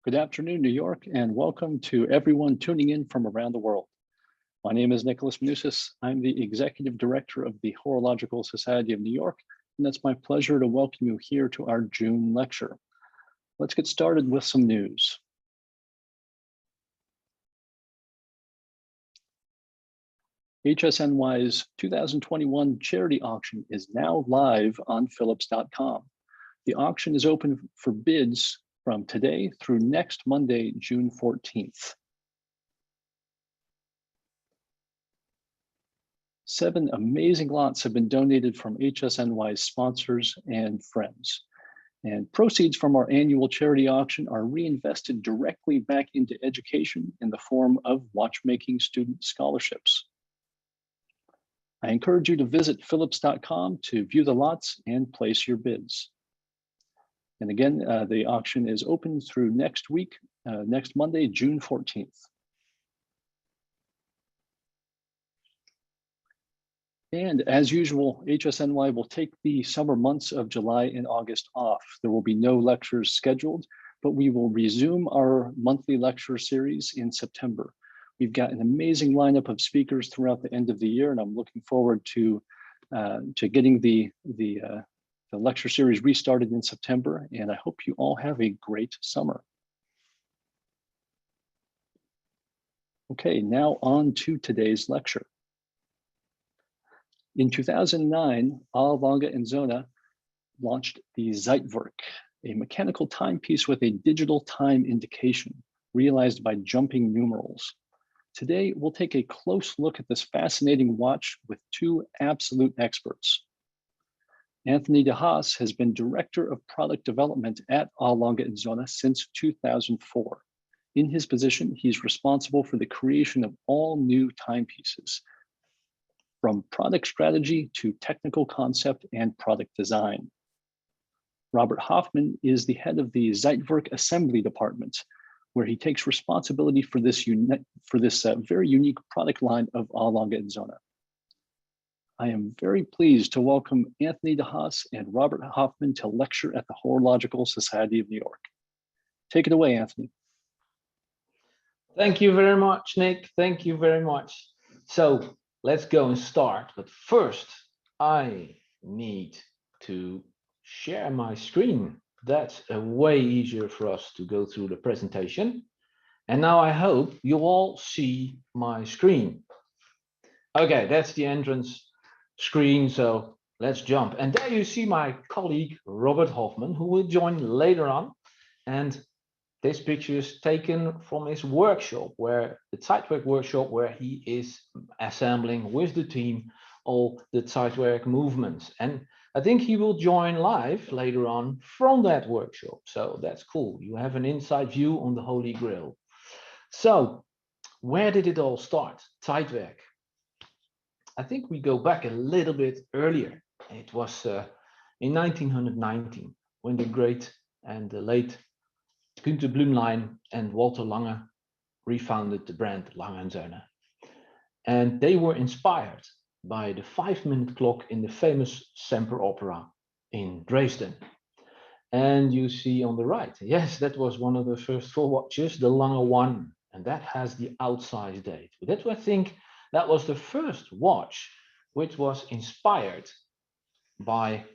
Good afternoon, New York, and welcome to everyone tuning in from around the world. My name is Nicholas Manousis. I'm the Executive Director of the Horological Society of New York, and it's my pleasure to welcome you here to our June lecture. Let's get started with some news. HSNY's 2021 charity auction is now live on Philips.com. The auction is open for bids from today through next Monday, June 14th. 7 amazing lots have been donated from HSNY's sponsors and friends. And proceeds from our annual charity auction are reinvested directly back into education in the form of watchmaking student scholarships. I encourage you to visit Philips.com to view the lots and place your bids. And again, the auction is open through next week, next Monday, June 14th. And as usual, HSNY will take the summer months of July and August off. There will be no lectures scheduled, but we will resume our monthly lecture series in September. We've got an amazing lineup of speakers throughout the end of the year, and I'm looking forward to getting the lecture series restarted in September, and I hope you all have a great summer. Okay, now on to today's lecture. In 2009, Lange Söhne launched the Zeitwork, a mechanical timepiece with a digital time indication realized by jumping numerals. Today, we'll take a close look at this fascinating watch with 2 absolute experts. Anthony de Haas has been Director of Product Development at Lange Söhne since 2004. In his position, he's responsible for the creation of all new timepieces, from product strategy to technical concept and product design. Robert Hoffmann is the head of the Zeitwork assembly department, where he takes responsibility for this very unique product line of Lange Söhne. I am very pleased to welcome Anthony de Haas and Robert Hoffmann to lecture at the Horological Society of New York. Take it away, Anthony. Thank you very much, Nick. Thank you very much. So let's go and start. But first, I need to share my screen. That's a way easier for us to go through the presentation. And now I hope you all see my screen. Okay, that's the entrance screen, so let's jump. And there you see my colleague, Robert Hoffmann, who will join later on. And this picture is taken from his workshop, where the Zeitwork workshop, where he is assembling with the team all the Zeitwork movements. And I think he will join live later on from that workshop. So that's cool. You have an inside view on the Holy Grail. So where did it all start? Zeitwork. I think we go back a little bit earlier. It was in 1919 when the great and the late Günther Blümlein and Walter Lange refounded the brand Lange Söhne. And they were inspired by the 5-minute clock in the famous Semper Opera in Dresden. And you see on the right, yes, that was one of the first 4 watches, the Lange 1, and that has the outsize date. But that's what I think that was the first watch which was inspired by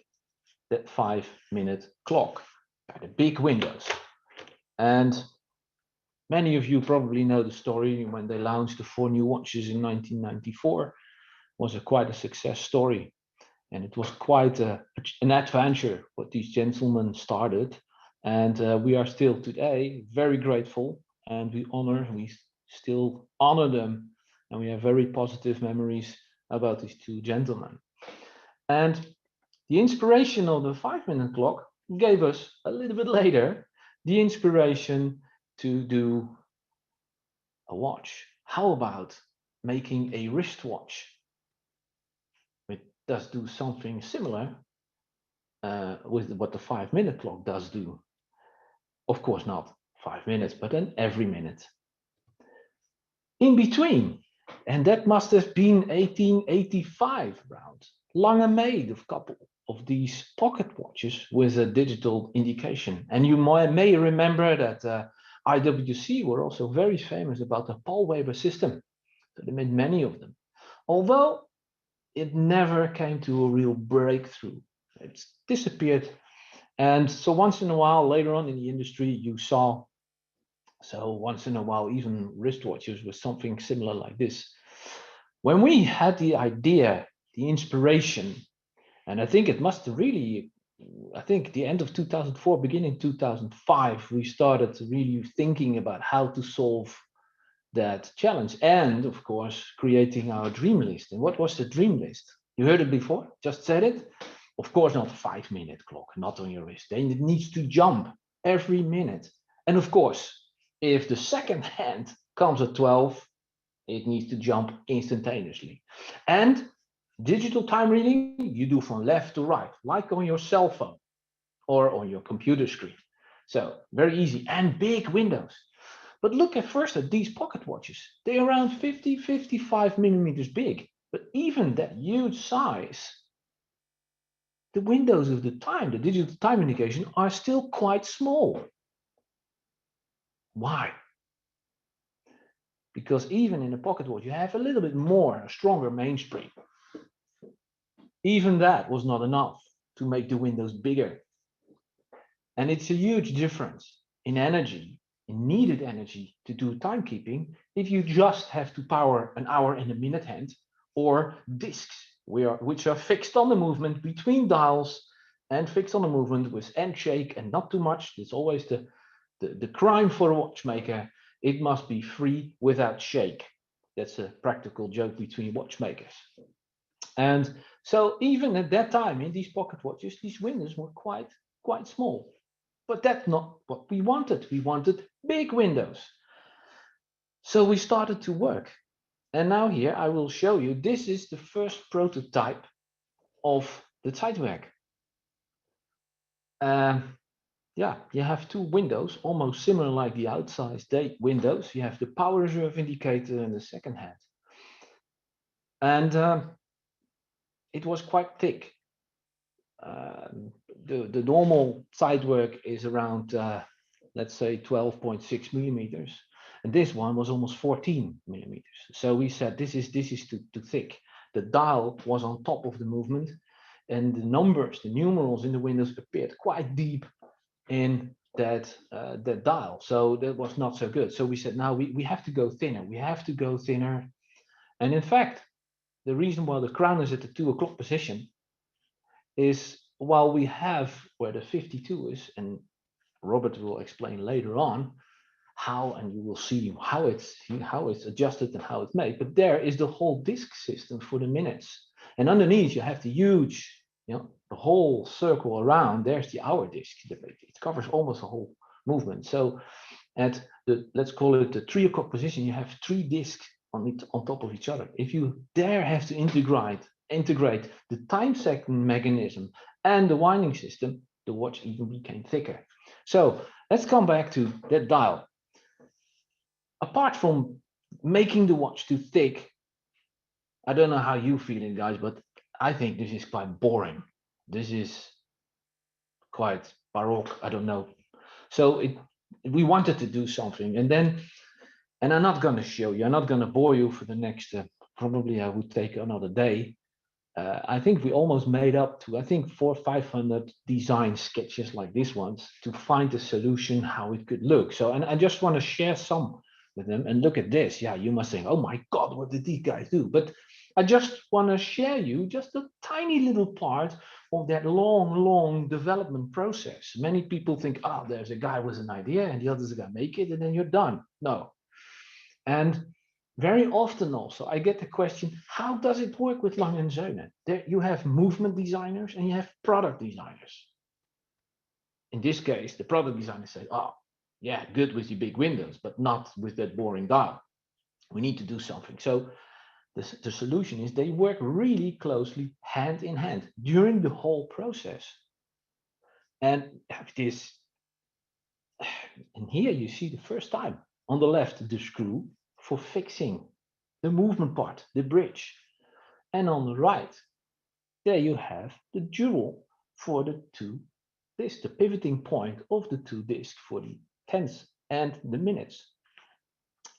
that 5-minute clock, by the big windows. And many of you probably know the story when they launched the 4 new watches in 1994. Was quite a success story, and it was quite an adventure what these gentlemen started, and we are still today very grateful, and we still honor them, and we have very positive memories about these 2 gentlemen. And the inspiration of the 5-minute clock gave us a little bit later the inspiration to do a watch. How about making a wristwatch? Does do something similar with what the 5-minute clock does do. Of course, not 5 minutes, but then every minute. In between, and that must have been 1885 around, Lange made a couple of these pocket watches with a digital indication. And you may remember that IWC were also very famous about the Paul Weber system. So they made many of them, although it never came to a real breakthrough. It's disappeared. And so once in a while, later on in the industry, you saw, so once in a while, even wristwatches with something similar like this. When we had the idea, the inspiration, and I think it must really, I think the end of 2004, beginning 2005, we started really thinking about how to solve that challenge. And of course, creating our dream list. And what was the dream list? You heard it before, just said it. Of course, not a 5-minute clock, not on your wrist. Then it needs to jump every minute. And of course, if the second hand comes at 12, it needs to jump instantaneously. And digital time reading, you do from left to right, like on your cell phone or on your computer screen. So very easy and big windows. But look at first at these pocket watches. They're around 50, 55 millimeters big. But even that huge size, the windows of the time, the digital time indication, are still quite small. Why? Because even in a pocket watch, you have a little bit more, a stronger mainspring. Even that was not enough to make the windows bigger. And it's a huge difference in energy, in needed energy to do timekeeping, if you just have to power an hour and a minute hand, or discs, which are fixed on the movement between dials and fixed on the movement with end shake and not too much. It's always the crime for a watchmaker. It must be free without shake. That's a practical joke between watchmakers. And so even at that time in these pocket watches, these windows were quite small. But that's not what we wanted. We wanted big windows. So we started to work. And now here I will show you, this is the first prototype of the Zeitwerk. Yeah, you have two windows, almost similar like the outside date windows. You have the power reserve indicator and the second hand. And it was quite thick. The normal Zeitwerk is around, let's say 12.6 millimeters. And this one was almost 14 millimeters. So we said, this is too thick. The dial was on top of the movement, and the numbers, the numerals in the windows appeared quite deep in that dial. So that was not so good. So we said, now we have to go thinner. We have to go thinner. And in fact, the reason why the crown is at the 2 o'clock position is, while we have where the 52 is, and Robert will explain later on how, and you will see how it's adjusted and how it's made, but there is the whole disk system for the minutes. And underneath you have the huge, the whole circle around, there's the hour disk. It covers almost the whole movement. So at the, let's call it the 3 o'clock position, you have 3 disks on top of each other. If you there have to integrate the time second mechanism and the winding system, the watch even became thicker. So let's come back to that dial. Apart from making the watch too thick, I don't know how you feeling, guys, but I think this is quite boring. This is quite baroque, I don't know. So we wanted to do something, and I'm not going to show you, I'm not going to bore you for the next, probably I would take another day. I think we almost made up to, I think 400 or 500 design sketches like this ones to find a solution how it could look. So, and I just want to share some with them, and look at this. Yeah, you must think, oh my God, what did these guys do? But I just want to share you just a tiny little part of that long development process. Many people think, oh, there's a guy with an idea and the other's a guy make it and then you're done. No. And very often also I get the question, how does it work with Lange Söhne? There you have movement designers and you have product designers. In this case, the product designers say, oh, yeah, good with the big windows, but not with that boring dial. We need to do something. So the solution is they work really closely hand in hand during the whole process. And this, and here you see the first time on the left, the screw for fixing the movement part, the bridge. And on the right, there you have the jewel for the 2 discs, the pivoting point of the 2 discs for the 10th and the minutes.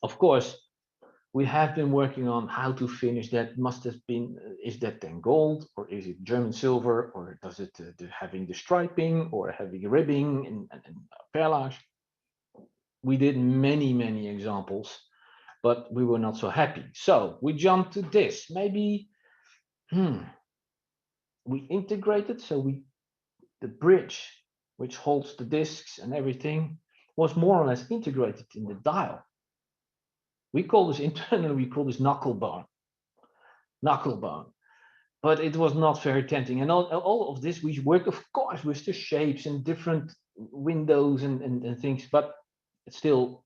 Of course, we have been working on how to finish that. Must have been, is that then gold, or is it German silver, or does it having the striping or having ribbing and perlage? We did many examples, but we were not so happy. So we jumped to this. Maybe we integrated, so the bridge which holds the discs and everything was more or less integrated in the dial. We call this internally, we call this knuckle bone, but it was not very tempting. And all of this, we work, of course, with the shapes and different windows and things, but it still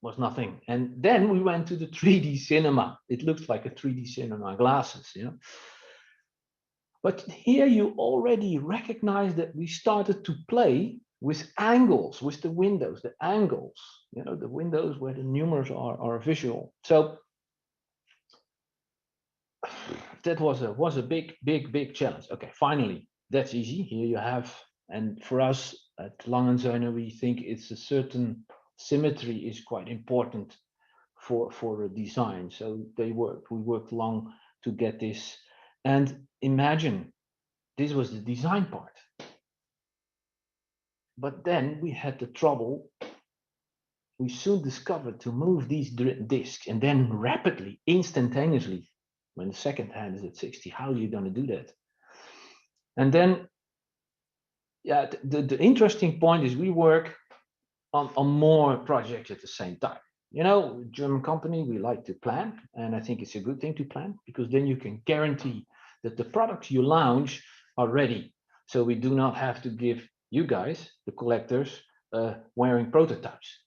was nothing. And then we went to the 3D cinema. It looks like a 3D cinema glasses, you know. But here you already recognize that we started to play with angles, with the windows, the angles, you know, the windows where the numerals are visual. So that was a big challenge. Okay, finally, that's easy. Here you have, and for us at Lange Söhne, we think it's a certain symmetry is quite important for a design. So we worked long to get this. And imagine, this was the design part. But then we had the trouble. We soon discovered to move these discs and then rapidly, instantaneously, when the second hand is at 60, how are you going to do that? And then, yeah, the interesting point is we work on more projects at the same time. You know, German company, we like to plan, and I think it's a good thing to plan, because then you can guarantee that the products you launch are ready. So we do not have to give you guys, the collectors, wearing prototypes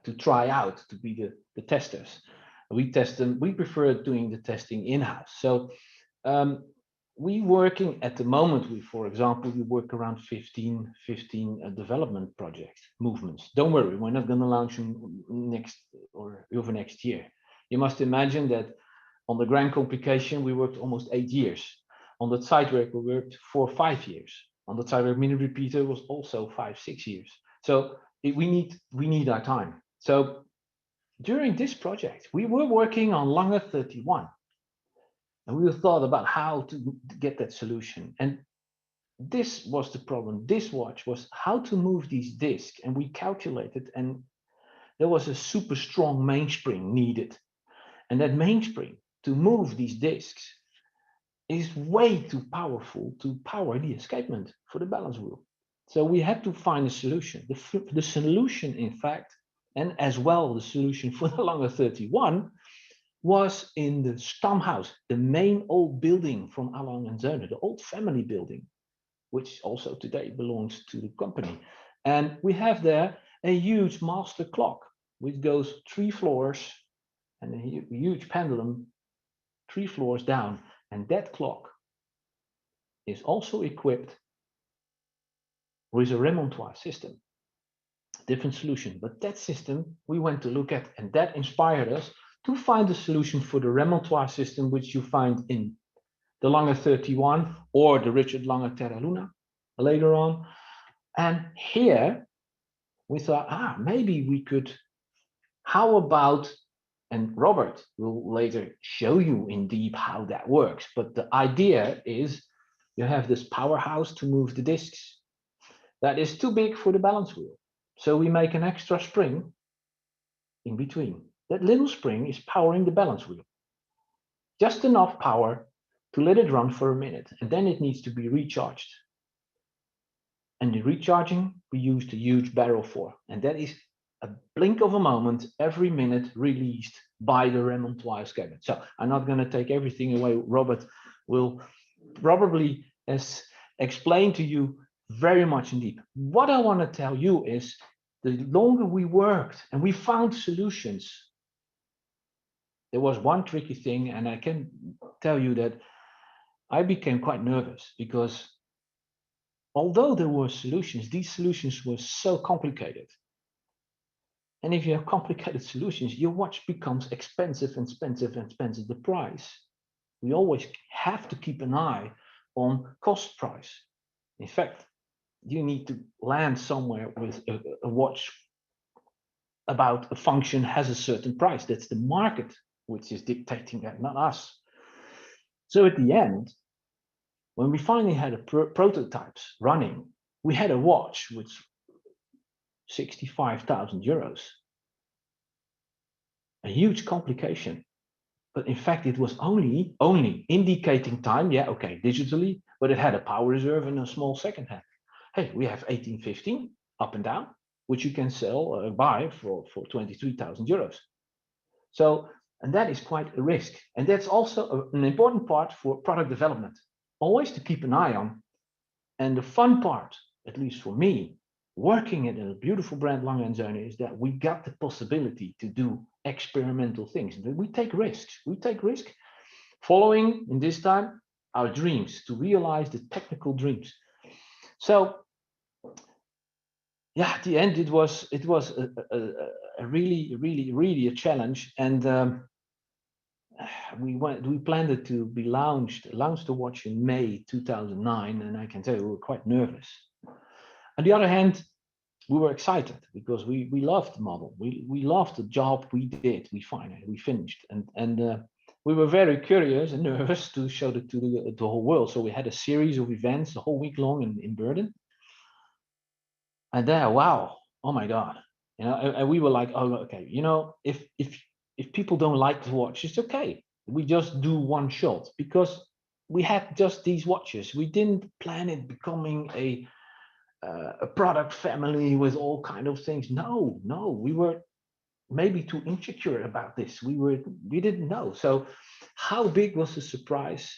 to try out, to be the testers. We test them, we prefer doing the testing in-house. So we working at the moment, for example, we work around 15 development projects, movements. Don't worry, we're not going to launch them next or over next year. You must imagine that on the grand complication, we worked almost 8 years. On the Zeitwork, we worked 4 or 5 years. On the Zeitwork mini repeater was also 5 or 6 years. So we need our time. So during this project, we were working on Lange 31. And we thought about how to get that solution. And this was the problem. This watch was how to move these discs. And we calculated, and there was a super strong mainspring needed. And that mainspring to move these discs is way too powerful to power the escapement for the balance wheel. So we had to find a solution. The solution, in fact, and as well the solution for the Lange 31, was in the Stammhaus, the main old building from Lange Söhne, the old family building, which also today belongs to the company. And we have there a huge master clock, which goes 3 floors, and a huge pendulum 3 floors down. And that clock is also equipped with a remontoire system. Different solution, but that system we went to look at, and that inspired us to find a solution for the remontoire system, which you find in the Lange 31 or the Richard Lange Terra Luna later on. And here we thought, maybe we could, how about, and Robert will later show you in deep how that works. But the idea is you have this powerhouse to move the discs. That is too big for the balance wheel. So we make an extra spring in between. That little spring is powering the balance wheel. Just enough power to let it run for a minute, and then it needs to be recharged. And the recharging, we used a huge barrel for, and that is a blink of a moment every minute released by the remontoire escapement. So I'm not going to take everything away. Robert will probably explain to you very much in deep. What I want to tell you is the longer we worked and we found solutions, there was one tricky thing, and I can tell you that I became quite nervous, because although there were solutions, these solutions were so complicated. And if you have complicated solutions, your watch becomes expensive, the price. We always have to keep an eye on cost price. In fact, you need to land somewhere with a watch about a function has a certain price. That's the market which is dictating that, not us. So at the end, when we finally had a prototypes running, we had a watch with 65,000 euros. A huge complication. But in fact, it was only indicating time. Yeah, okay, digitally, but it had a power reserve and a small second hand. Hey, we have 1815 up and down, which you can sell, buy for 23,000 euros. So, and that is quite a risk. And that's also an important part for product development, always to keep an eye on. And the fun part, at least for me, working in a beautiful brand Lange Söhne, is that we got the possibility to do experimental things. We take risks. We take risk following, in this time, our dreams, to realize the technical dreams. So, yeah, at the end, it was a really a challenge. And we planned it to be launched the watch in May 2009, and I can tell you we were quite nervous. On the other hand, we were excited because we loved the model. We loved the job we did. We finished, and we were very curious and nervous to show it to the whole world. So we had a series of events the whole week long in Berlin. And there, wow, oh my God, you know, and we were like, oh, okay, you know, if people don't like the watch, it's okay. We just do one shot, because we had just these watches. We didn't plan it becoming a product family with all kind of things. No, we were maybe too insecure about this. We didn't know. So how big was the surprise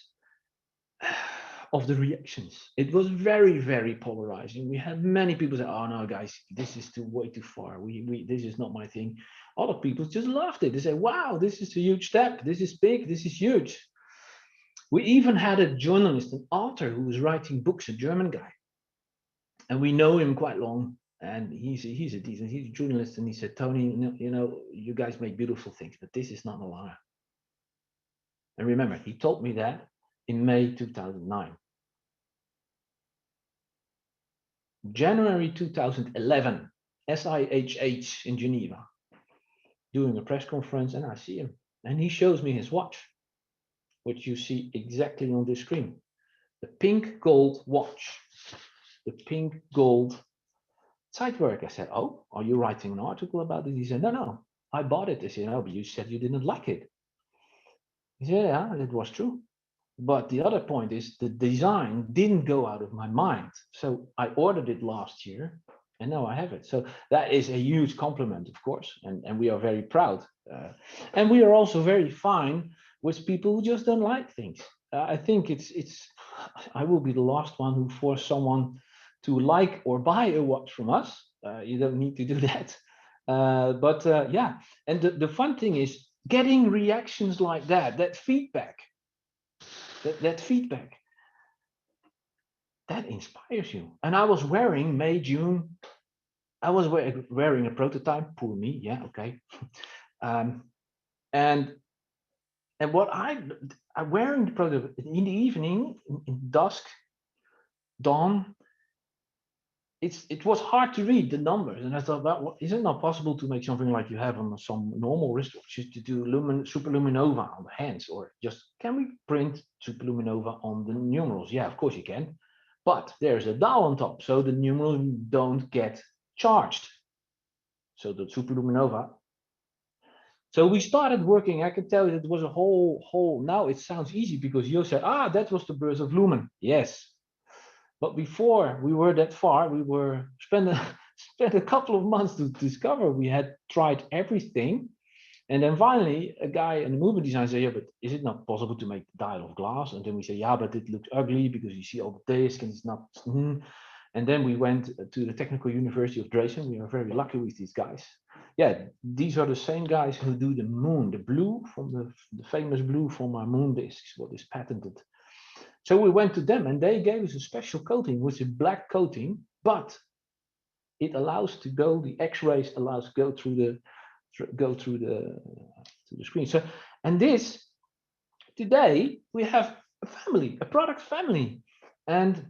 of the reactions? It was very polarizing. We had many people say, oh no guys, this is way too far. This is not my thing. Other people just loved it. They say, wow, this is a huge step. This is big. This is huge. We even had a journalist, an author, who was writing books, a German guy. And we know him quite long, and he's a journalist, and he said, Tony, you know, you guys make beautiful things, but this is not a lie. And remember, he told me that in May 2009. January 2011, SIHH in Geneva, doing a press conference, and I see him, and he shows me his watch, which you see exactly on this screen, the pink gold watch. The pink gold Zeitwork. I said, oh, are you writing an article about it? He said, no, I bought it. I said, no, but you said you didn't like it. He said, yeah, it was true. But the other point is the design didn't go out of my mind. So I ordered it last year, and now I have it. So that is a huge compliment, of course, and we are very proud. And we are also very fine with people who just don't like things. I think I will be the last one who forced someone to like or buy a watch from us. You don't need to do that. Yeah, and the fun thing is getting reactions like that feedback, that feedback, that inspires you. And I was wearing May, June, I was wearing a prototype, poor me, yeah, okay. And what I'm wearing the prototype in the evening, in dusk, dawn, it was hard to read the numbers, and I thought, well, is it not possible to make something like you have on some normal wristwatches, to do superluminova on the hands, or just can we print superluminova on the numerals? Yeah, of course you can, but there's a dial on top, so the numerals don't get charged. So the superluminova. So we started working. I can tell you it was a whole. Now it sounds easy because you said, that was the birth of lumen. Yes. But before we were that far, we were spent a couple of months to discover. We had tried everything, and then finally a guy in the movement design said, yeah, but is it not possible to make the dial of glass? And then we say, yeah, but it looks ugly because you see all the disc and it's not. And then we went to the Technical University of Dresden. We are very lucky with these guys. Yeah, these are the same guys who do the moon, the blue from the famous blue from our moon discs, what is patented. So we went to them, and they gave us a special coating, which is a black coating, but it allows to go. The X-rays allows to go through the screen. So, and this today we have a family, a product family, and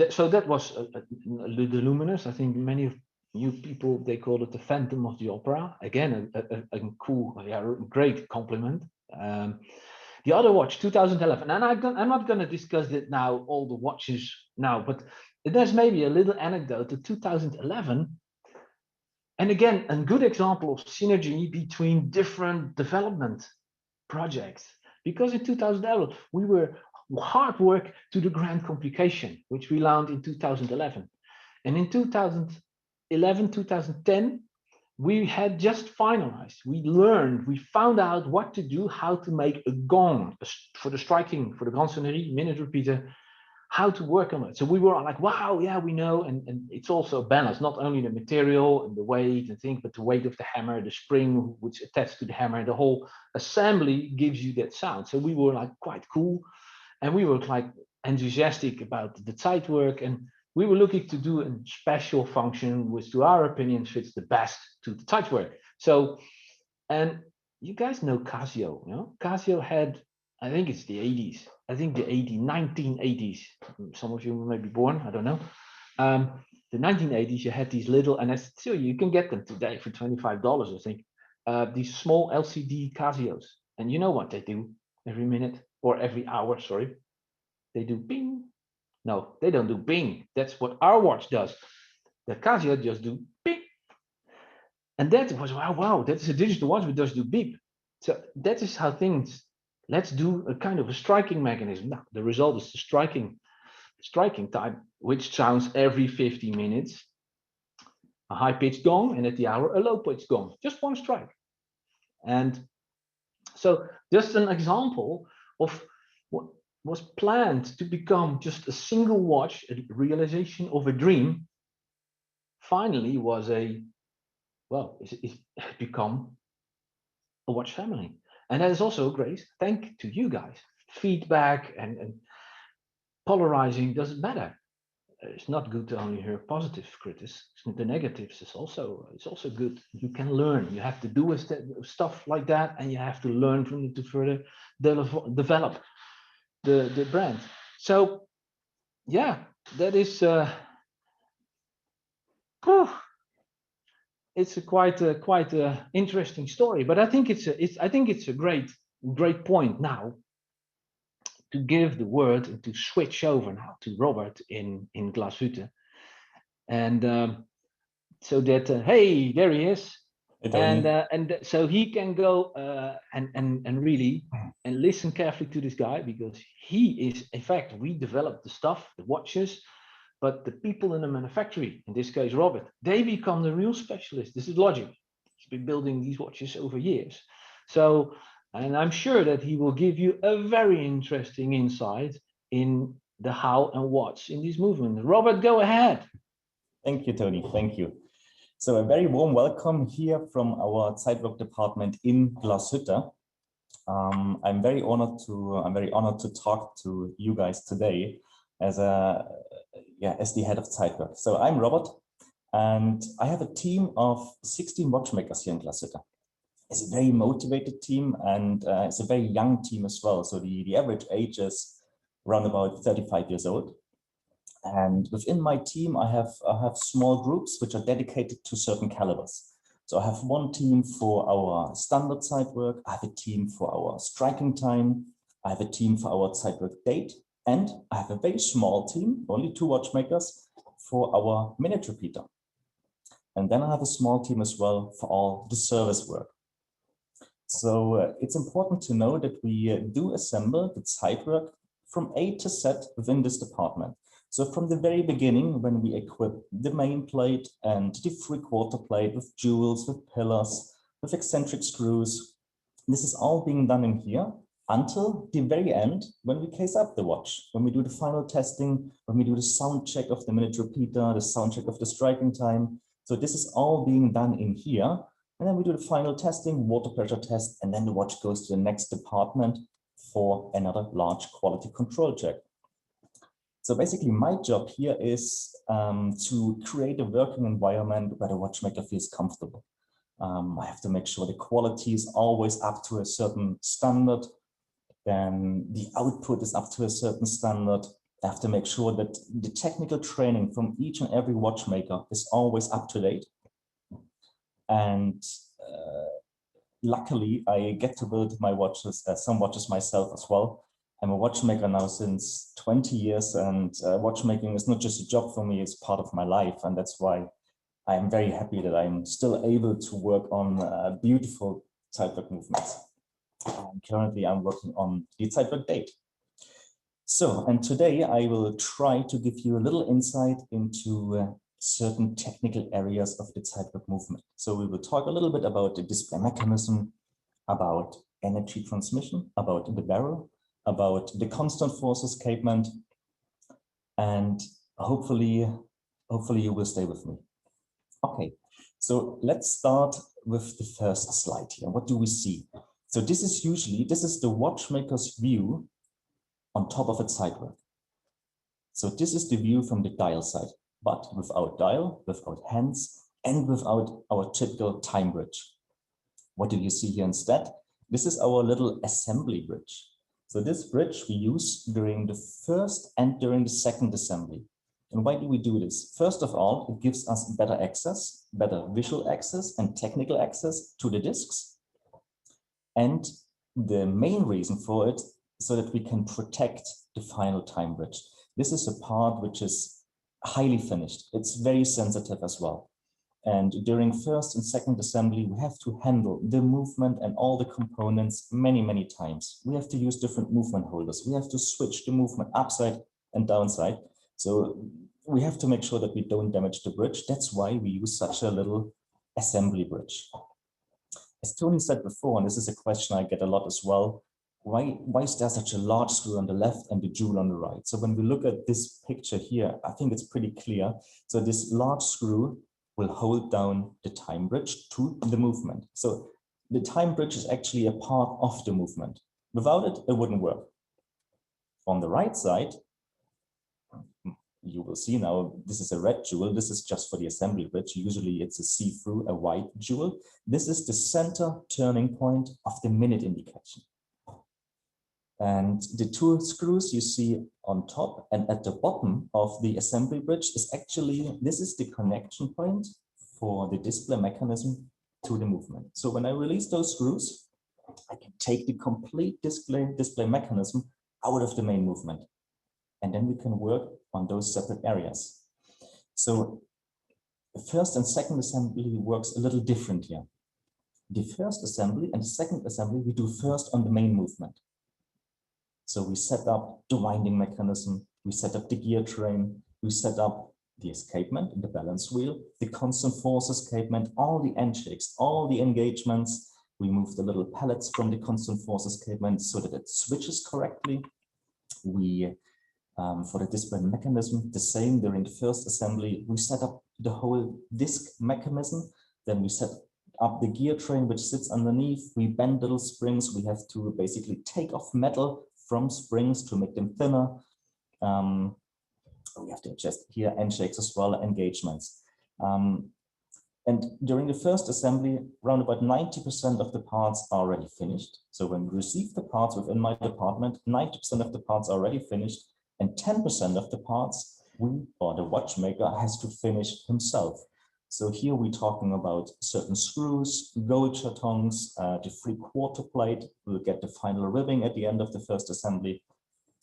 so that was the luminous. I think many you people, they call it the Phantom of the Opera. Again, a cool, yeah, great compliment. The other watch, 2011, and I'm not going to discuss it now, all the watches now, but there's maybe a little anecdote to 2011. And again, a good example of synergy between different development projects. Because in 2011, we were hard work to the grand complication, which we launched in 2011. And in 2011, 2010, we had just finalized. We learned, we found out what to do, how to make a gong for the striking, for the grand sonnerie, minute repeater, how to work on it. So we were like, wow, yeah, we know. And it's also a balance, not only the material and the weight and things, but the weight of the hammer, the spring which attached to the hammer, the whole assembly gives you that sound. So we were like quite cool. And we were like enthusiastic about the Zeitwork, and we were looking to do a special function which to our opinion fits the best to the Zeitwork. So, and you guys know Casio, you know? Casio had, I think it's the 80s. I think the 1980s. Some of you may be born, I don't know. The 1980s, you had these little, and I still you can get them today for $25, I think. These small LCD Casios, and you know what they do every minute or every hour? Sorry, they do bing. No, they don't do bing. That's what our watch does. The Casio just do bing, and that was wow. That's a digital watch, but does do beep. So that is how things. Let's do a kind of a striking mechanism. Now, the result is the striking time, which sounds every 50 minutes, a high-pitched gong, and at the hour, a low-pitched gong, just one strike. And so just an example of what was planned to become just a single watch, a realization of a dream, finally was it's become a watch family. And that is also a great thank to you guys. Feedback and polarizing doesn't matter. It's not good to only hear positive critics. The negatives is also good. You can learn. You have to do stuff like that, and you have to learn from it to further develop the brand. So yeah, that is it's a quite interesting story. But I think it's a great point now to give the word and to switch over now to Robert in Glashütte, and so that hey, there he is, and so he can go and really and listen carefully to this guy, because he is, in fact, we developed the stuff, the watches, but the people in the manufacturing, in this case Robert, they become the real specialist. This is logic. He's been building these watches over years, so. And I'm sure that he will give you a very interesting insight in the how and what's in this movement. Robert, go ahead. Thank you, Tony. Thank you. So a very warm welcome here from our Zeitwork department in Glashütte. I'm very honored to talk to you guys today as the head of Zeitwork. So I'm Robert, and I have a team of 16 watchmakers here in Glashütte. It's a very motivated team, and it's a very young team as well. So the average age is around about 35 years old. And within my team, I have small groups which are dedicated to certain calibers. So I have one team for our standard Zeitwork, I have a team for our striking time, I have a team for our Zeitwork date, and I have a very small team, only 2 watchmakers, for our minute repeater. And then I have a small team as well for all the service work. So it's important to know that we do assemble the Zeitwork from A to Z within this department. So from the very beginning, when we equip the main plate and the 3/4 plate with jewels, with pillars, with eccentric screws, this is all being done in here until the very end, when we case up the watch, when we do the final testing, when we do the sound check of the minute repeater, the sound check of the striking time. So this is all being done in here. And then we do the final testing, water pressure test, and then the watch goes to the next department for another large quality control check. So basically my job here is to create a working environment where the watchmaker feels comfortable. I have to make sure the quality is always up to a certain standard. Then the output is up to a certain standard. I have to make sure that the technical training from each and every watchmaker is always up to date. And luckily, I get to build my watches, some watches myself as well. I'm a watchmaker now since 20 years, and watchmaking is not just a job for me, it's part of my life. And that's why I'm very happy that I'm still able to work on beautiful Zeitwork movements. Currently, I'm working on the Zeitwork date. So, and today I will try to give you a little insight into certain technical areas of the Zeitwork movement. So we will talk a little bit about the display mechanism, about energy transmission, about the barrel, about the constant force escapement, and hopefully you will stay with me. Okay, so let's start with the first slide here. What do we see? So this is the watchmaker's view on top of a Zeitwork. So this is the view from the dial side, but without dial, without hands, and without our typical time bridge. What do you see here instead? This is our little assembly bridge. So this bridge we use during the first and during the second assembly. And why do we do this? First of all, it gives us better access, better visual access and technical access to the discs. And the main reason for it, so that we can protect the final time bridge. This is a part which is highly finished. It's very sensitive as well. And during first and second assembly, we have to handle the movement and all the components many, many times. We have to use different movement holders. We have to switch the movement upside and downside. So we have to make sure that we don't damage the bridge. That's why we use such a little assembly bridge. As Tony said before, and this is a question I get a lot as well, why is there such a large screw on the left and the jewel on the right? So when we look at this picture here, I think it's pretty clear. So this large screw will hold down the time bridge to the movement. So the time bridge is actually a part of the movement. Without it, it wouldn't work. On the right side, you will see now, this is a red jewel. This is just for the assembly bridge. Usually it's a see-through, a white jewel. This is the center turning point of the minute indication. And the two screws you see on top and at the bottom of the assembly bridge is actually, this is the connection point for the display mechanism to the movement. So when I release those screws, I can take the complete display mechanism out of the main movement. And then we can work on those separate areas. So the first and second assembly works a little different here. The first assembly and the second assembly we do first on the main movement. So we set up the winding mechanism, we set up the gear train, we set up the escapement and the balance wheel, the constant force escapement, all the end shakes, all the engagements. We move the little pellets from the constant force escapement so that it switches correctly. We, for the display mechanism, the same during the first assembly, we set up the whole disc mechanism. Then we set up the gear train, which sits underneath. We bend little springs. We have to basically take off metal from springs to make them thinner. We have to adjust here end shakes as well, engagements. And during the first assembly, around about 90% of the parts are already finished. So when we receive the parts within my department, 90% of the parts are already finished, and 10% of the parts we or the watchmaker has to finish himself. So here we're talking about certain screws, gold chatons, the 3/4 plate. We'll get the final ribbing at the end of the first assembly.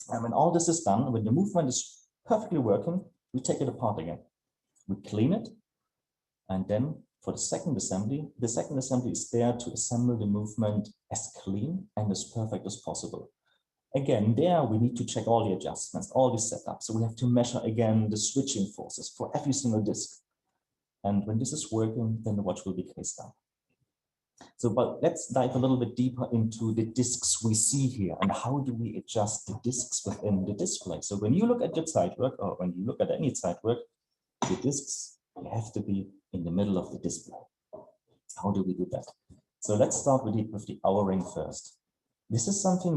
And when all this is done, when the movement is perfectly working, we take it apart again. We clean it. And then for the second assembly is there to assemble the movement as clean and as perfect as possible. Again, there we need to check all the adjustments, all the setups. So we have to measure again the switching forces for every single disc. And when this is working, then the watch will be cased down. So, but let's dive a little bit deeper into the discs we see here and how do we adjust the discs within the display. So when you look at your Zeitwork or when you look at any Zeitwork, the discs have to be in the middle of the display. How do we do that? So let's start with the hour ring first. This is something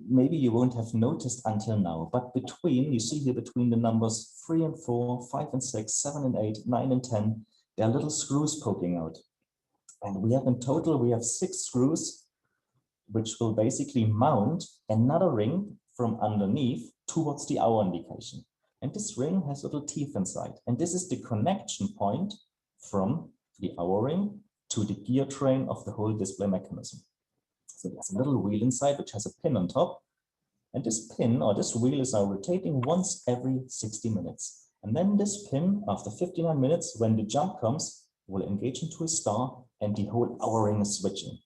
maybe you won't have noticed until now, but you see here between the numbers 3 and 4, 5 and 6, 7 and 8, 9 and 10, there are little screws poking out. And we have in total, we have 6 screws, which will basically mount another ring from underneath towards the hour indication. And this ring has little teeth inside. And this is the connection point from the hour ring to the gear train of the whole display mechanism. So there's a little wheel inside which has a pin on top. And this pin or this wheel is now rotating once every 60 minutes. And then this pin, after 59 minutes, when the jump comes, will engage into a star and the whole hour ring is switching.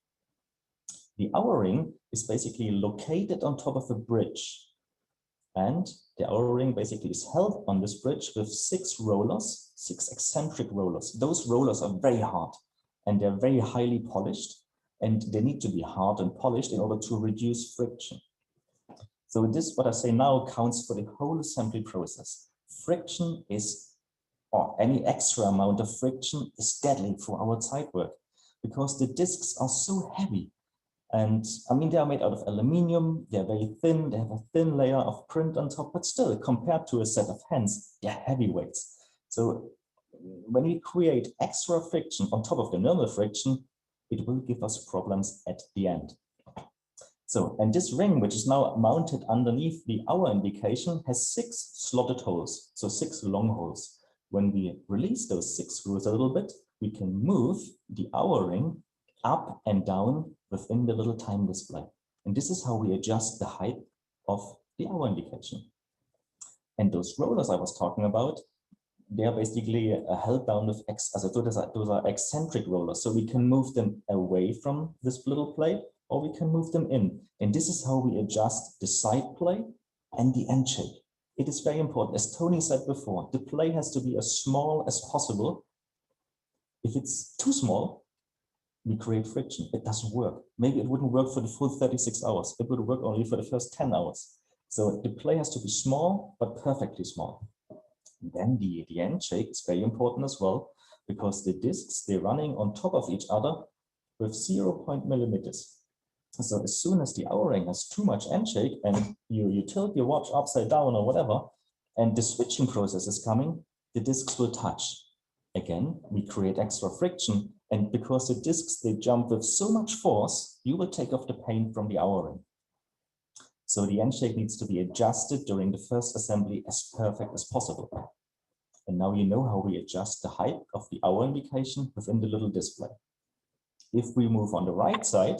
The hour ring is basically located on top of a bridge. And the hour ring basically is held on this bridge with 6 rollers, 6 eccentric rollers. Those rollers are very hard and they're very highly polished, and they need to be hard and polished in order to reduce friction. So this, what I say now, counts for the whole assembly process. Friction is, or any extra amount of friction is deadly for our Zeitwork because the discs are so heavy. And I mean, they are made out of aluminium, they're very thin, they have a thin layer of print on top, but still, compared to a set of hands, they're heavyweights. So when we create extra friction on top of the normal friction, it will give us problems at the end. So, and this ring, which is now mounted underneath the hour indication, has 6 slotted holes, so 6 long holes. When we release those 6 screws a little bit, we can move the hour ring up and down within the little time display. And this is how we adjust the height of the hour indication. And those rollers I was talking about, they are basically held down with those are eccentric rollers. So we can move them away from this little plate, or we can move them in. And this is how we adjust the side play and the end shake. It is very important. As Tony said before, the play has to be as small as possible. If it's too small, we create friction. It doesn't work. Maybe it wouldn't work for the full 36 hours. It would work only for the first 10 hours. So the play has to be small, but perfectly small. And then the end shake is very important as well, because the discs, they're running on top of each other with 0.0 millimeters. So as soon as the hour ring has too much end shake and you tilt your watch upside down or whatever, and the switching process is coming, the discs will touch. Again, we create extra friction, and because the discs, they jump with so much force, you will take off the paint from the hour ring. So the end shake needs to be adjusted during the first assembly as perfect as possible. And now you know how we adjust the height of the hour indication within the little display. If we move on the right side,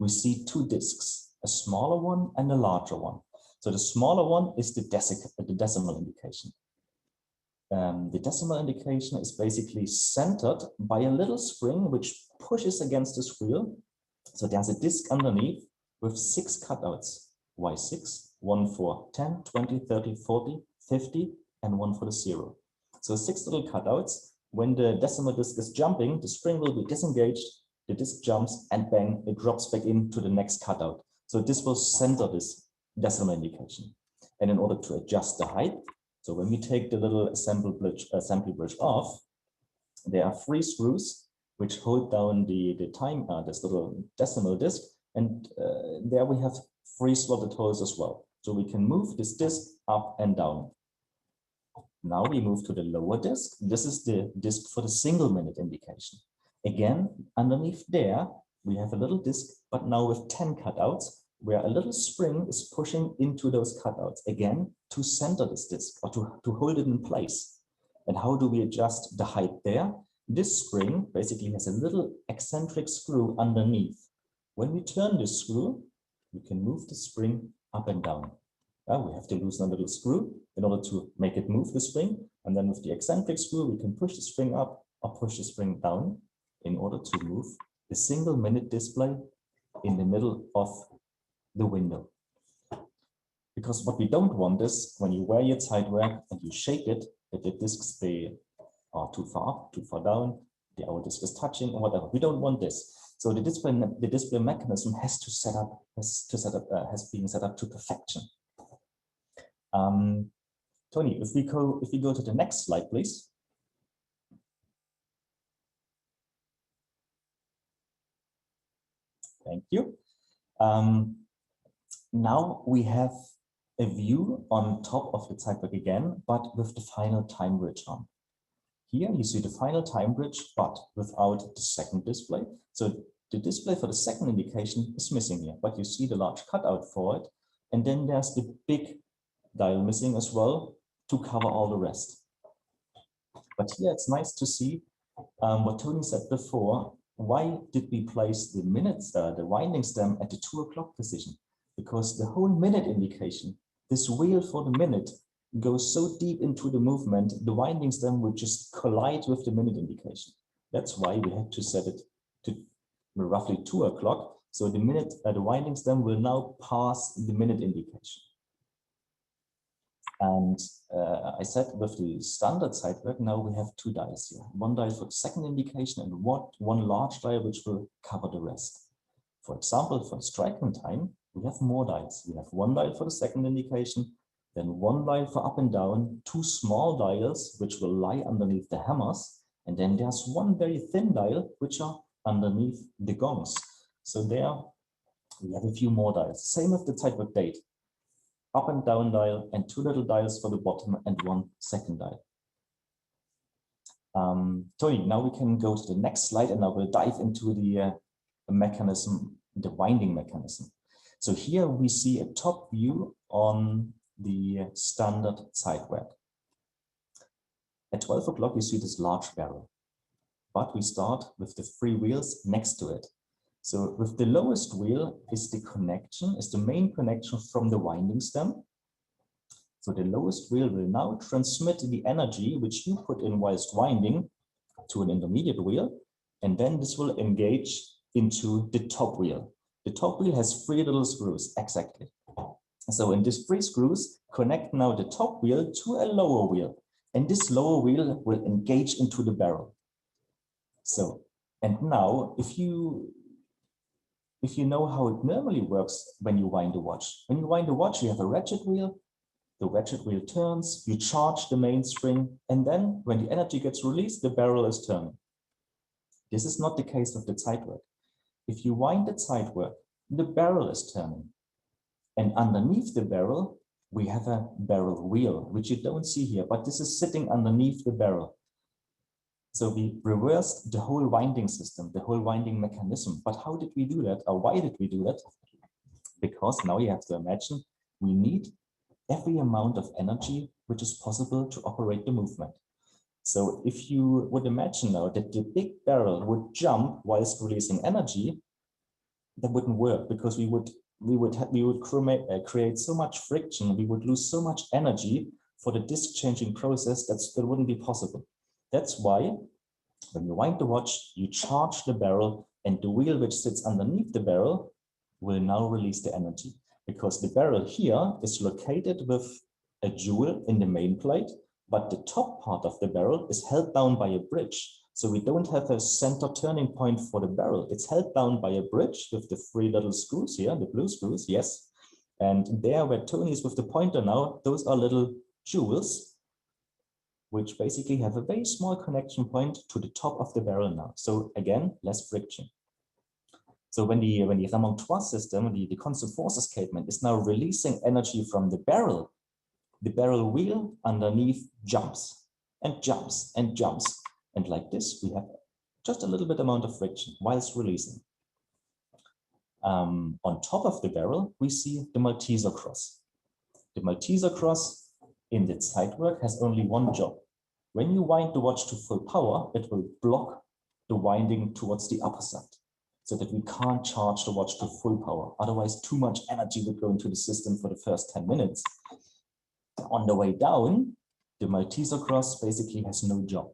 we see 2 discs, a smaller one and a larger one. So the smaller one is the decimal indication. The decimal indication is basically centered by a little spring which pushes against this wheel. So there's a disc underneath with 6 cutouts. Why 6? 1 for 10, 20, 30, 40, 50, and 1 for the 0. So 6 little cutouts. When the decimal disc is jumping, the spring will be disengaged, the disc jumps, and bang, it drops back into the next cutout. So this will center this decimal indication. And in order to adjust the height, so when we take the little assembly bridge off, there are 3 screws which hold down this little decimal disc, and there we have 3 slotted holes as well. So we can move this disc up and down. Now we move to the lower disc. This is the disc for the single minute indication. Again, underneath there, we have a little disc, but now with 10 cutouts, where a little spring is pushing into those cutouts, again, to center this disc or to hold it in place. And how do we adjust the height there? This spring basically has a little eccentric screw underneath. When we turn this screw, we can move the spring up and down. We have to loosen a little screw in order to make it move the spring. And then with the eccentric screw, we can push the spring up or push the spring down in order to move the single minute display in the middle of the window. Because what we don't want is when you wear your Zeitwork and you shake it, that the discs, they are too far up, too far down, the hour disc is touching or whatever. We don't want this. So the display mechanism has been set up to perfection. Tony, if we go to the next slide, please. Thank you. Now we have a view on top of the Zeitwork again, but with the final time bridge on. Here you see the final time bridge, but without the second display. So the display for the second indication is missing here, but you see the large cutout for it. And then there's the big dial missing as well to cover all the rest. But here it's nice to see what Tony said before. Why did we place the minutes, the winding stem at the 2 o'clock position? Because the whole minute indication, this wheel for the minute, goes so deep into the movement, the winding stem would just collide with the minute indication. That's why we had to set it to roughly 2 o'clock. So the minute, the winding stem will now pass the minute indication. And I said with the standard Zeitwork, now we have 2 dials here. One dial for the second indication and one large dial which will cover the rest. For example, for striking time, we have more dials. We have 1 dial for the second indication, then 1 dial for up and down, 2 small dials which will lie underneath the hammers, and then there's 1 very thin dial which are underneath the gongs. So there we have a few more dials. Same with the Zeitwork date. Up and down dial and 2 little dials for the bottom and 1 second dial. Tony, now we can go to the next slide and I will dive into the mechanism, the winding mechanism. So here we see a top view on the standard Zeitwork. At 12 o'clock, you see this large barrel, but we start with the 3 wheels next to it. So with the lowest wheel is the connection, is the main connection from the winding stem. So the lowest wheel will now transmit the energy which you put in whilst winding to an intermediate wheel, and then this will engage into the top wheel. The top wheel has 3 little screws, exactly. So in these 3 screws, connect now the top wheel to a lower wheel, and this lower wheel will engage into the barrel. So, and now if you know how it normally works when you wind a watch. When you wind a watch, you have a ratchet wheel. The ratchet wheel turns, you charge the mainspring, and then when the energy gets released, the barrel is turning. This is not the case of the Zeitwork. If you wind the Zeitwork, the barrel is turning. And underneath the barrel, we have a barrel wheel, which you don't see here, but this is sitting underneath the barrel. So we reversed the whole winding system, the whole winding mechanism. But how did we do that? Or why did we do that? Because now you have to imagine we need every amount of energy which is possible to operate the movement. So if you would imagine now that the big barrel would jump whilst releasing energy, that wouldn't work because we would create so much friction, we would lose so much energy for the disc changing process that wouldn't be possible. That's why when you wind the watch, you charge the barrel, and the wheel which sits underneath the barrel will now release the energy, because the barrel here is located with a jewel in the main plate, but the top part of the barrel is held down by a bridge. So we don't have a center turning point for the barrel. It's held down by a bridge with the 3 little screws here, the blue screws, yes. And there where Tony is with the pointer now, those are little jewels which basically have a very small connection point to the top of the barrel now. So again, less friction. So when the Remontoir system, the constant force escapement is now releasing energy from the barrel wheel underneath jumps and jumps and jumps. And like this, we have just a little bit amount of friction whilst releasing. On top of the barrel, we see the Malteser Cross. The Malteser Cross in the Zeitwork has only one job. When you wind the watch to full power, it will block the winding towards the upper side so that we can't charge the watch to full power. Otherwise, too much energy would go into the system for the first 10 minutes. On the way down, the Malteser Cross basically has no job.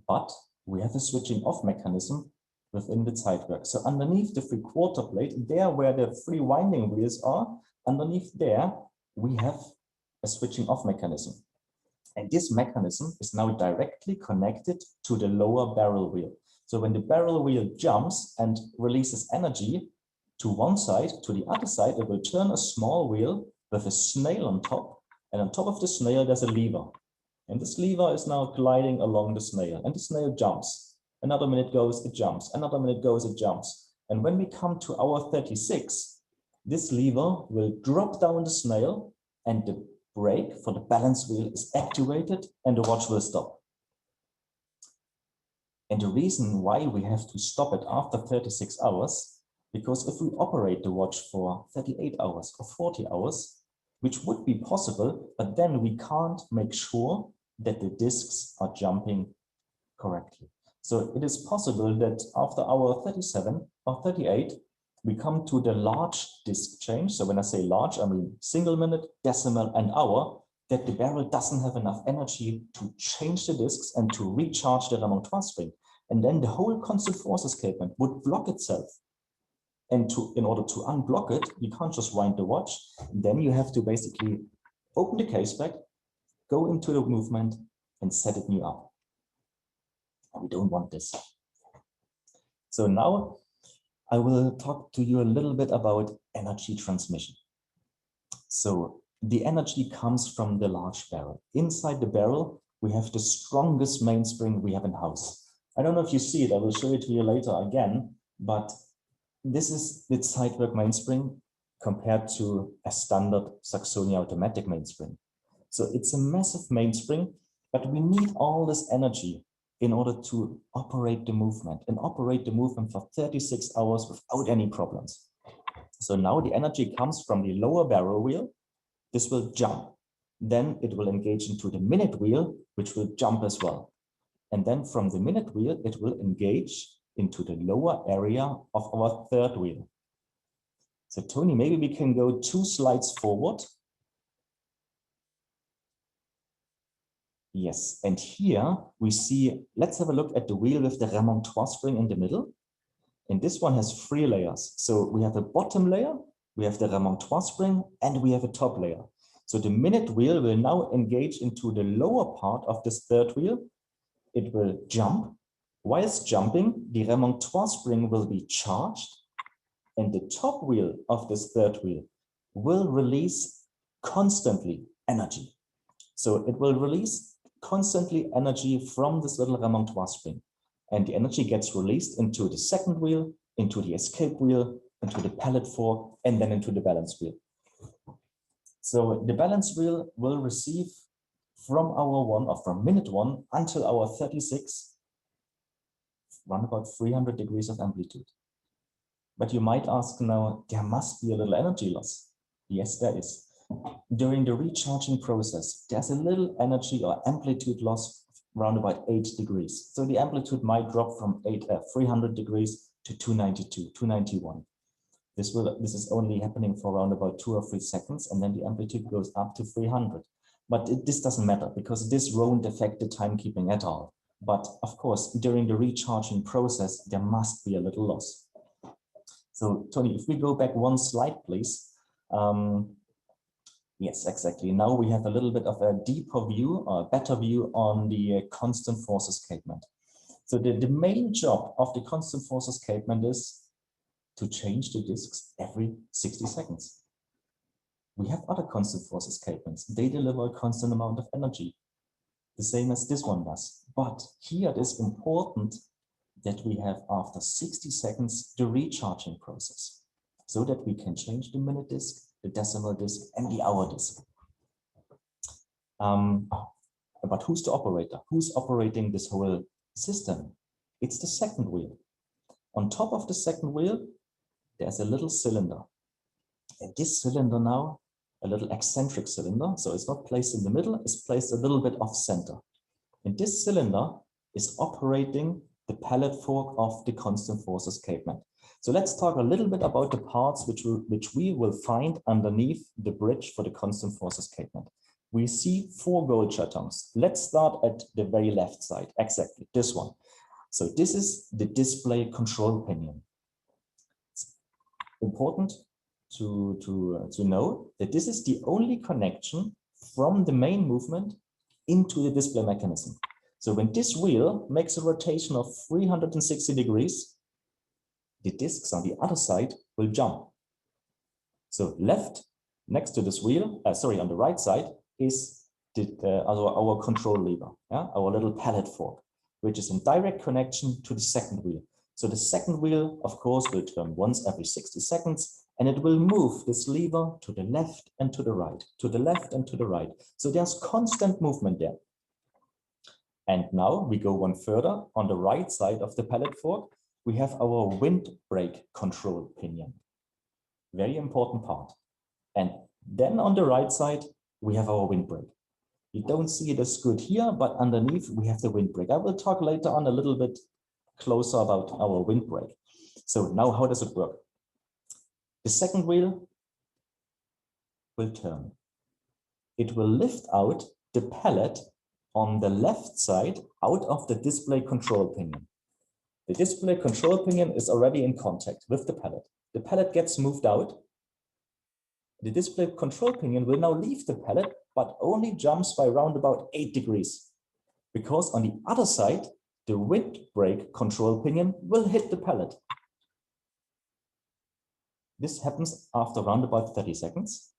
But we have a switching off mechanism within the Zeitwork. So underneath the 3/4 plate, there where the 3 winding wheels are, underneath there, we have a switching off mechanism. And this mechanism is now directly connected to the lower barrel wheel. So when the barrel wheel jumps and releases energy to one side, to the other side, it will turn a small wheel with a snail on top. And on top of the snail, there's a lever. And this lever is now gliding along the snail. And the snail jumps. Another minute goes, it jumps. Another minute goes, it jumps. And when we come to hour 36, this lever will drop down the snail, and the brake for the balance wheel is activated, and the watch will stop. And the reason why we have to stop it after 36 hours Because if we operate the watch for 38 hours or 40 hours, which would be possible, but then we can't make sure that the discs are jumping correctly. So it is possible that after hour 37 or 38, we come to the large disc change. So when I say large, I mean single minute, decimal, and hour, that the barrel doesn't have enough energy to change the discs and to recharge the remontoire spring. And then the whole constant force escapement would block itself. And in order to unblock it, you can't just wind the watch. Then you have to basically open the case back, go into the movement, and set it new up. And we don't want this. So now I will talk to you a little bit about energy transmission. So the energy comes from the large barrel. Inside the barrel, we have the strongest mainspring we have in house. I don't know if you see it, I will show it to you later again, but this is the Zeitwork mainspring compared to a standard Saxonia automatic mainspring. So it's a massive mainspring, but we need all this energy in order to operate the movement and operate the movement for 36 hours without any problems. So now the energy comes from the lower barrel wheel. This will jump. Then it will engage into the minute wheel, which will jump as well. And then from the minute wheel, it will engage into the lower area of our third wheel. So Tony, maybe we can go 2 slides forward. Yes, and here we see, let's have a look at the wheel with the remontoire spring in the middle. And this one has 3 layers. So we have a bottom layer, we have the remontoire spring, and we have a top layer. So the minute wheel will now engage into the lower part of this third wheel. It will jump. Whilst jumping, the remontoire spring will be charged, and the top wheel of this third wheel will release constantly energy. So it will release constantly energy from this little remontoire spring, and the energy gets released into the second wheel, into the escape wheel, into the pallet fork, and then into the balance wheel. So the balance wheel will receive from hour 1 or from minute 1 until hour 36, around about 300 degrees of amplitude. But you might ask now, there must be a little energy loss. Yes, there is. During the recharging process, there's a little energy or amplitude loss around about 8 degrees. So the amplitude might drop from 300 degrees to 292, 291. This is only happening for around about 2 or 3 seconds, and then the amplitude goes up to 300. But this doesn't matter because this won't affect the timekeeping at all. But of course, during the recharging process, there must be a little loss. So Tony, if we go back 1 slide, please. Yes, exactly. Now we have a little bit of a deeper view or a better view on the constant force escapement. So the main job of the constant force escapement is to change the discs every 60 seconds. We have other constant force escapements. They deliver a constant amount of energy, the same as this one does. But here it is important that we have after 60 seconds the recharging process so that we can change the minute disc, the decimal disc, and the hour disc. But who's the operator? Who's operating this whole system? It's the second wheel. On top of the second wheel, there's a little cylinder. And this cylinder now, a little eccentric cylinder, so it's not placed in the middle, it's placed a little bit off center. And this cylinder is operating the pallet fork of the constant force escapement. So let's talk a little bit about the parts which we will find underneath the bridge for the constant force escapement. We see 4 gold chatons. Let's start at the very left side, exactly this one. So this is the display control pinion. It's important to know that this is the only connection from the main movement into the display mechanism. So when this wheel makes a rotation of 360 degrees, the discs on the other side will jump. So left next to this wheel, on the right side is our control lever, our little pallet fork, which is in direct connection to the second wheel. So the second wheel, of course, will turn once every 60 seconds, and it will move this lever to the left and to the right, to the left and to the right. So there's constant movement there. And now we go one further. On the right side of the pallet fork, we have our windbreak control pinion. Very important part. And then on the right side, we have our windbreak. You don't see it as good here, but underneath we have the windbreak. I will talk later on a little bit closer about our windbreak. So now how does it work? The second wheel will turn. It will lift out the pallet on the left side out of the display control pinion. The display control pinion is already in contact with the pallet. The pallet gets moved out. The display control pinion will now leave the pallet, but only jumps by around about 8 degrees. Because on the other side, the windbreak control pinion will hit the pallet. This happens after around about 30 seconds.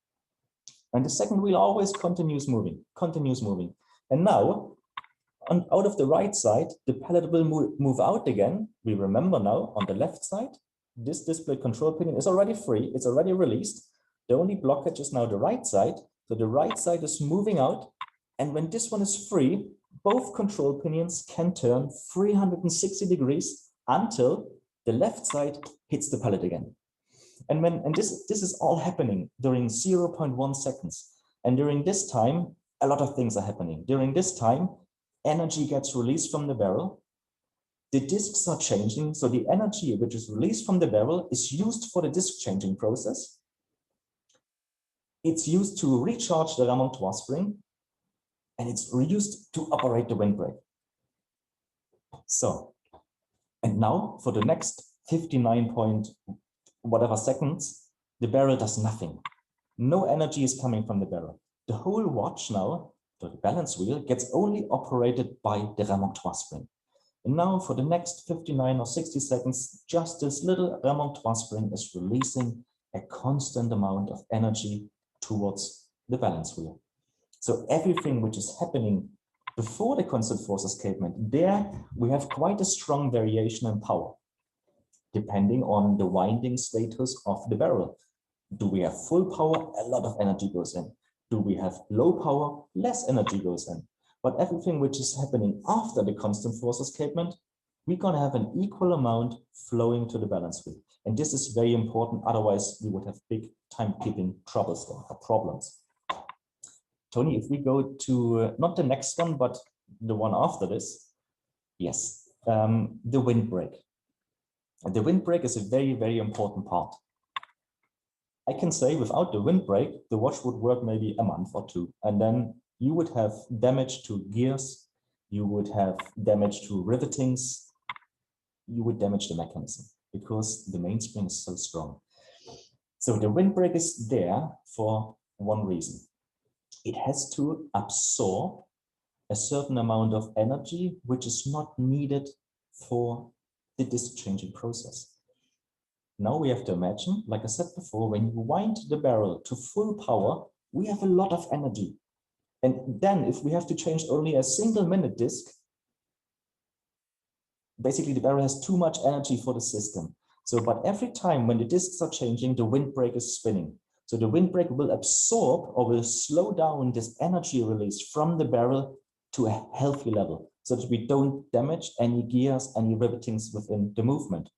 And the second wheel always continues moving. And now, out of the right side, the pallet will move out again. We remember now on the left side, this display control pinion is already free. It's already released. The only blockage is now the right side. So the right side is moving out. And when this one is free, both control pinions can turn 360 degrees until the left side hits the pallet again. And this is all happening during 0.1 seconds. And during this time, a lot of things are happening. During this time, energy gets released from the barrel. The discs are changing. So the energy which is released from the barrel is used for the disc changing process. It's used to recharge the remontoire spring, and it's reused to operate the windbreak. So, and now for the next 59 point whatever seconds, the barrel does nothing. No energy is coming from the barrel. The whole watch now, the balance wheel, gets only operated by the remontoire spring. And now for the next 59 or 60 seconds, just this little remontoire spring is releasing a constant amount of energy towards the balance wheel. So everything which is happening before the constant force escapement, there we have quite a strong variation in power, depending on the winding status of the barrel. Do we have full power? A lot of energy goes in. Do we have low power? Less energy goes in. But everything which is happening after the constant force escapement, we're going to have an equal amount flowing to the balance wheel. And this is very important. Otherwise, we would have big timekeeping troubles or problems. Tony, if we go to not the next one, but the one after this. Yes, the windbreak. The windbreak is a very, very important part. I can say without the windbreak, the watch would work maybe a month or two, and then you would have damage to gears, you would have damage to rivetings, you would damage the mechanism because the mainspring is so strong. So the windbreak is there for one reason. It has to absorb a certain amount of energy which is not needed for the disc changing process. Now we have to imagine, like I said before, when you wind the barrel to full power, we have a lot of energy. And then if we have to change only a single minute disc, basically the barrel has too much energy for the system. So, but every time when the discs are changing, the windbreak is spinning. So the windbreak will absorb or will slow down this energy release from the barrel to a healthy level so that we don't damage any gears, any rivetings within the movement.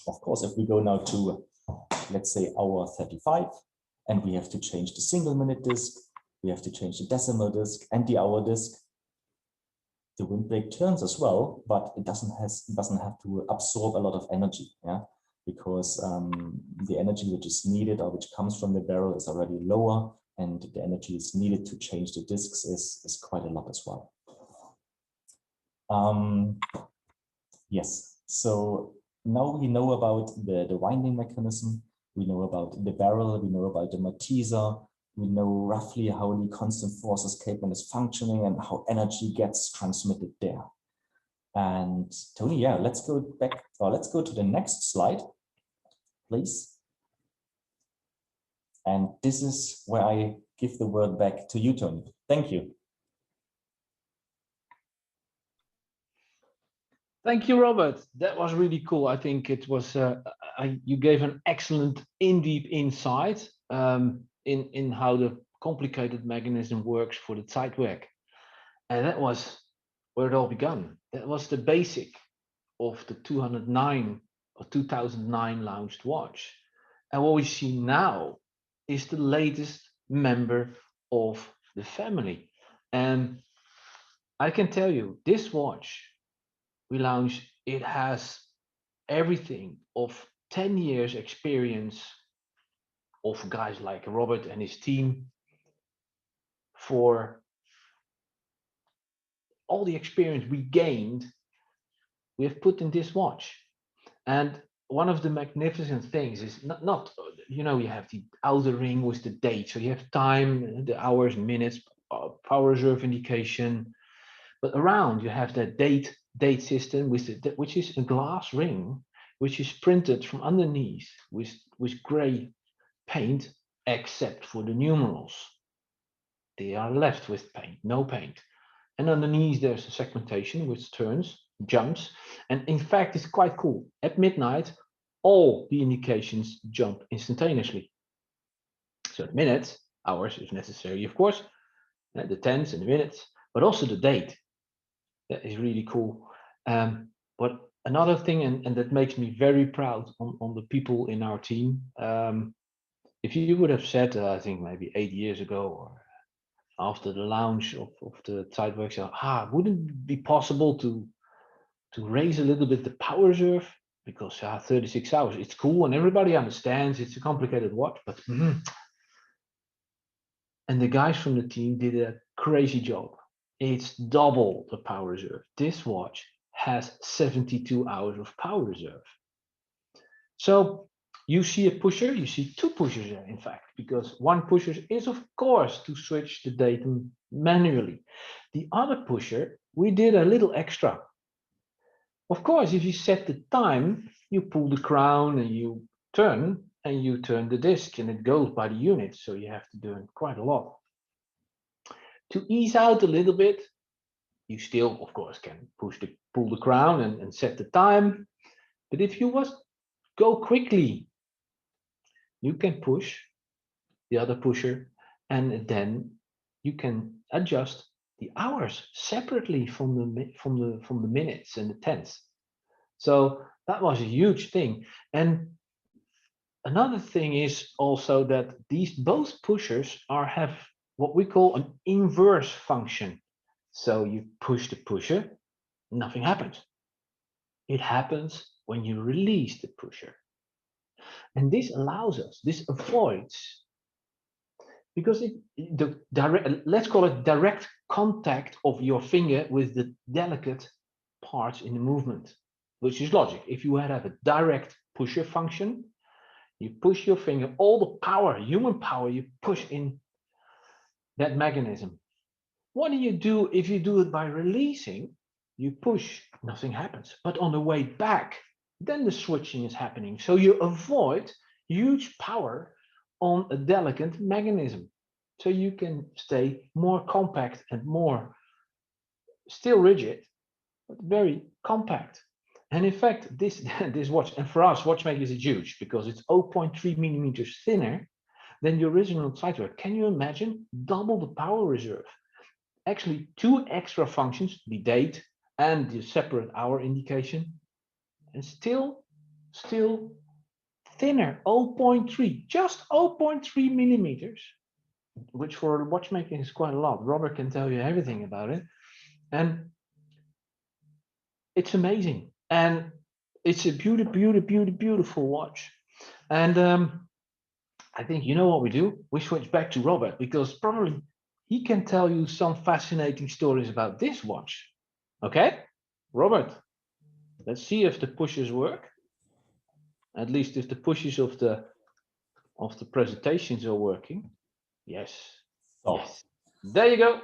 Of course, if we go now to, let's say, hour 35, and we have to change the single minute disc, we have to change the decimal disc and the hour disc, the windbreak turns as well, but it doesn't have to absorb a lot of energy, yeah, because the energy which is needed or which comes from the barrel is already lower, and the energy is needed to change the discs is quite a lot as well. Yes, so now we know about the winding mechanism, we know about the barrel, we know about the Malteser, we know roughly how the constant force escapement is functioning and how energy gets transmitted there. And Tony, yeah, let's go back, or let's go to the next slide, please. And this is where I give the word back to you, Tony. Thank you. Thank you, Robert. That was really cool. I think it was, you gave an excellent in-deep insight in how the complicated mechanism works for the Zeitwork. And that was where it all began. That was the basic of the 209 or 2009 launched watch. And what we see now is the latest member of the family. And I can tell you, this watch we launched, it has everything of 10 years experience of guys like Robert and his team, for all the experience we gained, we have put in this watch. And one of the magnificent things is not you know, you have the outer ring with the date, so you have time, the hours, minutes, power reserve indication, but around you have that date system with which is a glass ring, which is printed from underneath with gray paint, except for the numerals. They are left with paint, no paint. And underneath there's a segmentation which turns, jumps, and in fact it's quite cool. At midnight, all the indications jump instantaneously. So the minutes, hours if necessary, of course, the tenths and the minutes, but also the date. That is really cool. But another thing, and that makes me very proud on the people in our team. If you would have said, I think maybe 8 years ago, or after the launch of the Zeitwork, wouldn't it be possible to raise a little bit the power reserve? Because 36 hours, it's cool and everybody understands it's a complicated watch, but and the guys from the team did a crazy job. It's double the power reserve. This watch has 72 hours of power reserve. So you see a pusher, you see two pushers there, in fact, because one pusher is, of course, to switch the datum manually. The other pusher, we did a little extra. Of course, if you set the time, you pull the crown and you turn the disc, and it goes by the unit, so you have to do it quite a lot. To ease out a little bit, you still, of course, can pull the crown and set the time. But if you go quickly, you can push the other pusher, and then you can adjust the hours separately from the minutes and the tenths. So that was a huge thing. And another thing is also that these both pushers have what we call an inverse function. So you push the pusher, nothing happens. It happens when you release the pusher. And this allows us, this avoids, because let's call it direct contact of your finger with the delicate parts in the movement, which is logic. If you have a direct pusher function, you push your finger, all the power, human power, you push in that mechanism. What do you do if you do it by releasing? You push, nothing happens. But on the way back, then the switching is happening. So you avoid huge power on a delicate mechanism. So you can stay more compact and more still rigid, but very compact. And in fact, this watch, and for us watchmakers, it's huge because it's 0.3 millimeters thinner than the original Zeitwork. Can you imagine? Double the power reserve. Actually, two extra functions, the date and the separate hour indication, and still thinner, 0.3, just 0.3 millimeters, which for watchmaking is quite a lot. Robert can tell you everything about it. And it's amazing. And it's a beautiful watch. And I think you know what we do? We switch back to Robert, because probably he can tell you some fascinating stories about this watch. Okay, Robert, let's see if the pushes work. At least if the pushes of the presentations are working. Yes. So, yes. There you go.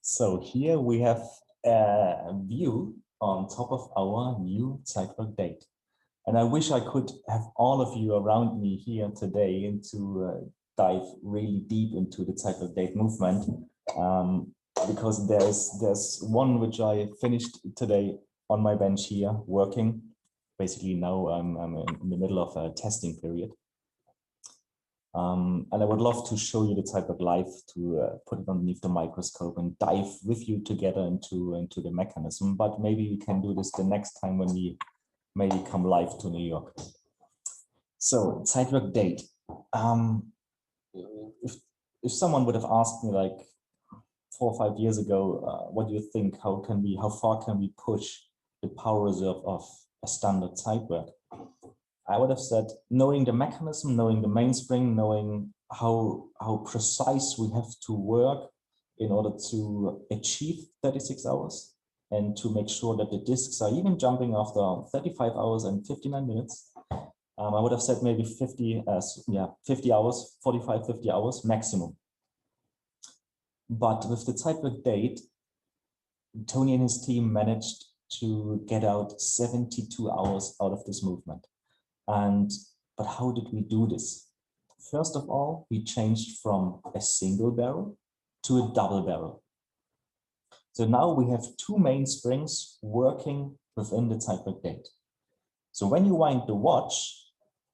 So here we have a view on top of our new Zeitwork date. And I wish I could have all of you around me here today and to dive really deep into the Zeitwork date movement, because there's one which I finished today on my bench here working. Basically now I'm in the middle of a testing period. And I would love to show you the Zeitwork live, to put it underneath the microscope and dive with you together into the mechanism. But maybe we can do this the next time when we maybe come live to New York. So Zeitwork date. If someone would have asked me like 4 or 5 years ago, what do you think? How far can we push the power reserve of a standard Zeitwork? I would have said, knowing the mechanism, knowing the mainspring, knowing how precise we have to work in order to achieve 36 hours and to make sure that the discs are even jumping after 35 hours and 59 minutes. I would have said maybe 50 hours, 45, 50 hours maximum. But with the Zeitwork date, Tony and his team managed to get out 72 hours out of this movement. But how did we do this? First of all, we changed from a single barrel to a double barrel. So now we have 2 mainsprings working within the Zeitwork date. So when you wind the watch,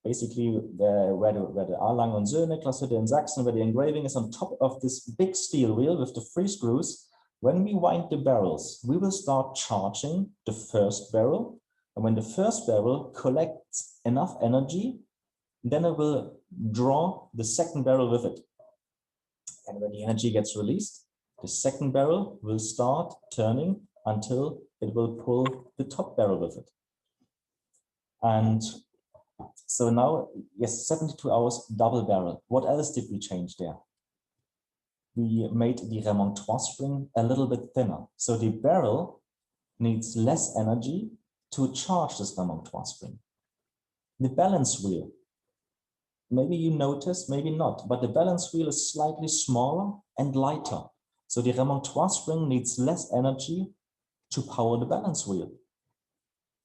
basically where the Lange Söhne, Glashütte in Sachsen, where the engraving is on top of this big steel wheel with the 3 screws, when we wind the barrels, we will start charging the first barrel. And when the first barrel collects enough energy, then it will draw the second barrel with it. And when the energy gets released, the second barrel will start turning until it will pull the top barrel with it. And so now, yes, 72 hours double barrel. What else did we change there? We made the remontoire spring a little bit thinner. So the barrel needs less energy to charge this remontoire spring. The balance wheel, maybe you noticed, maybe not, but the balance wheel is slightly smaller and lighter. So the remontoire spring needs less energy to power the balance wheel.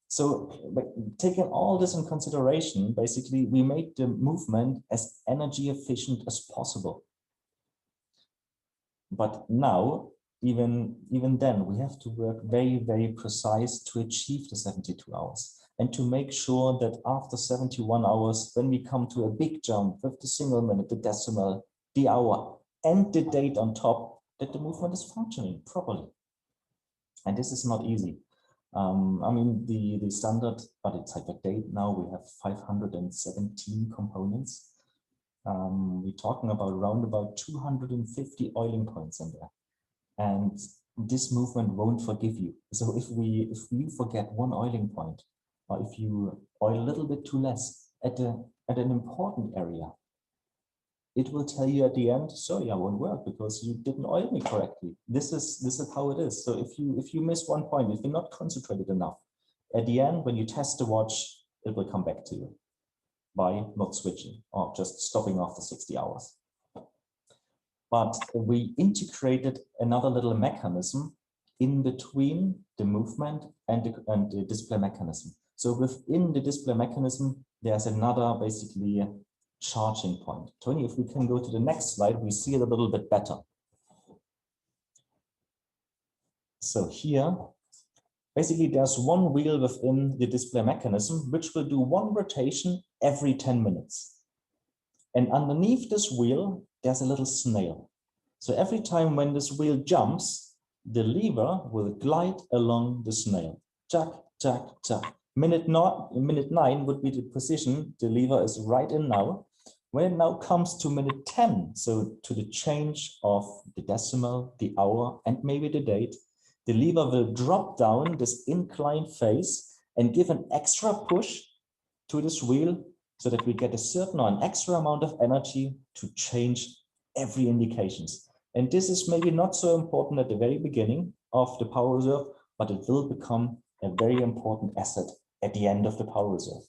So taking all this in consideration, basically we made the movement as energy efficient as possible. But now, even then, we have to work very, very precise to achieve the 72 hours and to make sure that after 71 hours, when we come to a big jump with the single minute, the decimal, the hour, and the date on top, that the movement is functioning properly. And this is not easy. I mean, the standard, but it's like a date now, we have 517 components. We're talking about around about 250 oiling points in there. And this movement won't forgive you. So if you forget one oiling point, or if you oil a little bit too less at an important area, it will tell you at the end, sorry, I won't work because you didn't oil me correctly. This is how it is. So if you miss one point, if you're not concentrated enough, at the end, when you test the watch, it will come back to you by not switching or just stopping after 60 hours. But we integrated another little mechanism in between the movement and the display mechanism. So within the display mechanism, there's another basically charging point. Tony, if we can go to the next slide, we see it a little bit better. So here, basically there's one wheel within the display mechanism, which will do one rotation every 10 minutes. And underneath this wheel, there's a little snail. So every time when this wheel jumps, the lever will glide along the snail. Jack, jack, jack. Minute 9 would be the position. The lever is right in now. When it now comes to minute 10, so to the change of the decimal, the hour, and maybe the date, the lever will drop down this inclined phase and give an extra push to this wheel so that we get a certain or an extra amount of energy to change every indications. And this is maybe not so important at the very beginning of the power reserve, but it will become a very important asset at the end of the power reserve.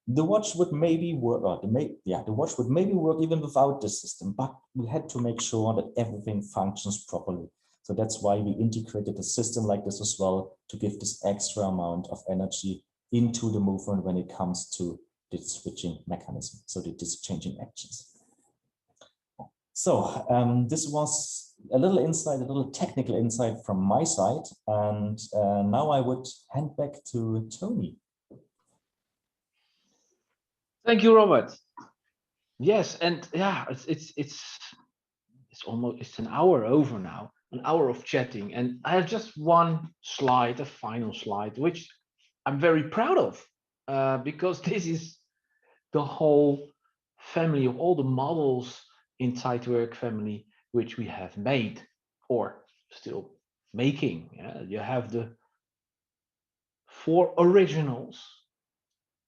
The watch would maybe work, the watch would maybe work even without this system, but we had to make sure that everything functions properly. So that's why we integrated a system like this as well, to give this extra amount of energy into the movement when it comes to the switching mechanism, so the disc changing actions. So this was a little insight, a little technical insight from my side. And now I would hand back to Tony. Thank you, Robert. Yes, and yeah, it's an hour over now, an hour of chatting, and I have just one slide, a final slide, which I'm very proud of, because this is the whole family of all the models in Zeitwork family which we have made or still making. Yeah? You have the 4 originals.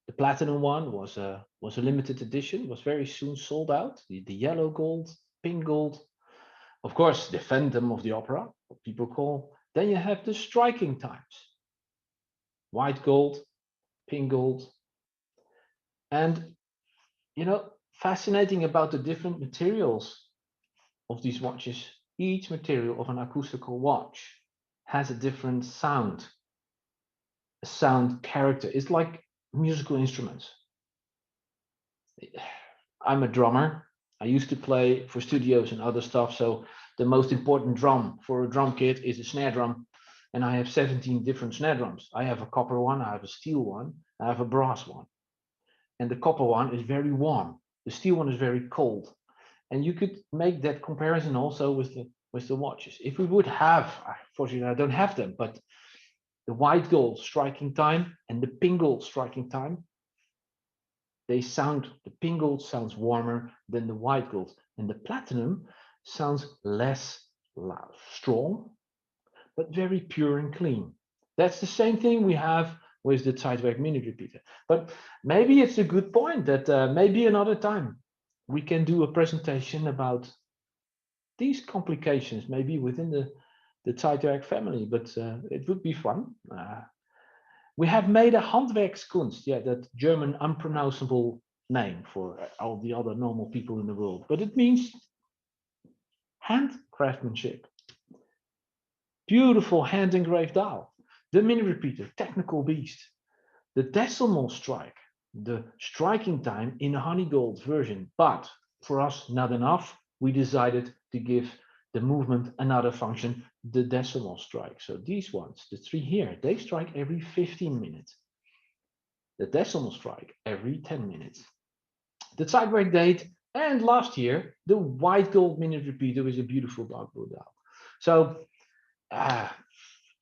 The platinum one was a limited edition, was very soon sold out. The yellow gold, pink gold, of course, the Phantom of the Opera, what people call. Then you have the striking times, white gold, pink gold, and fascinating about the different materials of these watches. Each material of an acoustical watch has a different sound, a sound character. It's like musical instruments. I'm a drummer. I used to play for studios and other stuff. So the most important drum for a drum kit is a snare drum. And I have 17 different snare drums. I have a copper one, I have a steel one, I have a brass one. And the copper one is very warm. The steel one is very cold. And you could make that comparison also with the watches. If we would have, unfortunately I don't have them, but the white gold striking time and the pink gold striking time, the pink gold sounds warmer than the white gold, and the platinum sounds less loud, strong, but very pure and clean. That's the same thing we have with the Zeitwerk minute repeater. But maybe it's a good point that maybe another time we can do a presentation about these complications, maybe within the Zeitwerk family, but it would be fun. We have made a Handwerkskunst, yeah, that German unpronounceable name for all the other normal people in the world, but it means hand craftsmanship. Beautiful hand engraved dial, the minute repeater, technical beast, the decimal strike, the striking time in a honey gold version, but for us not enough. We decided to give the movement another function, the decimal strike. So these ones, the 3 here, they strike every 15 minutes. The decimal strike every 10 minutes. The Zeitwork date, and last year, the white gold minute repeater with a beautiful dark blue dial. So,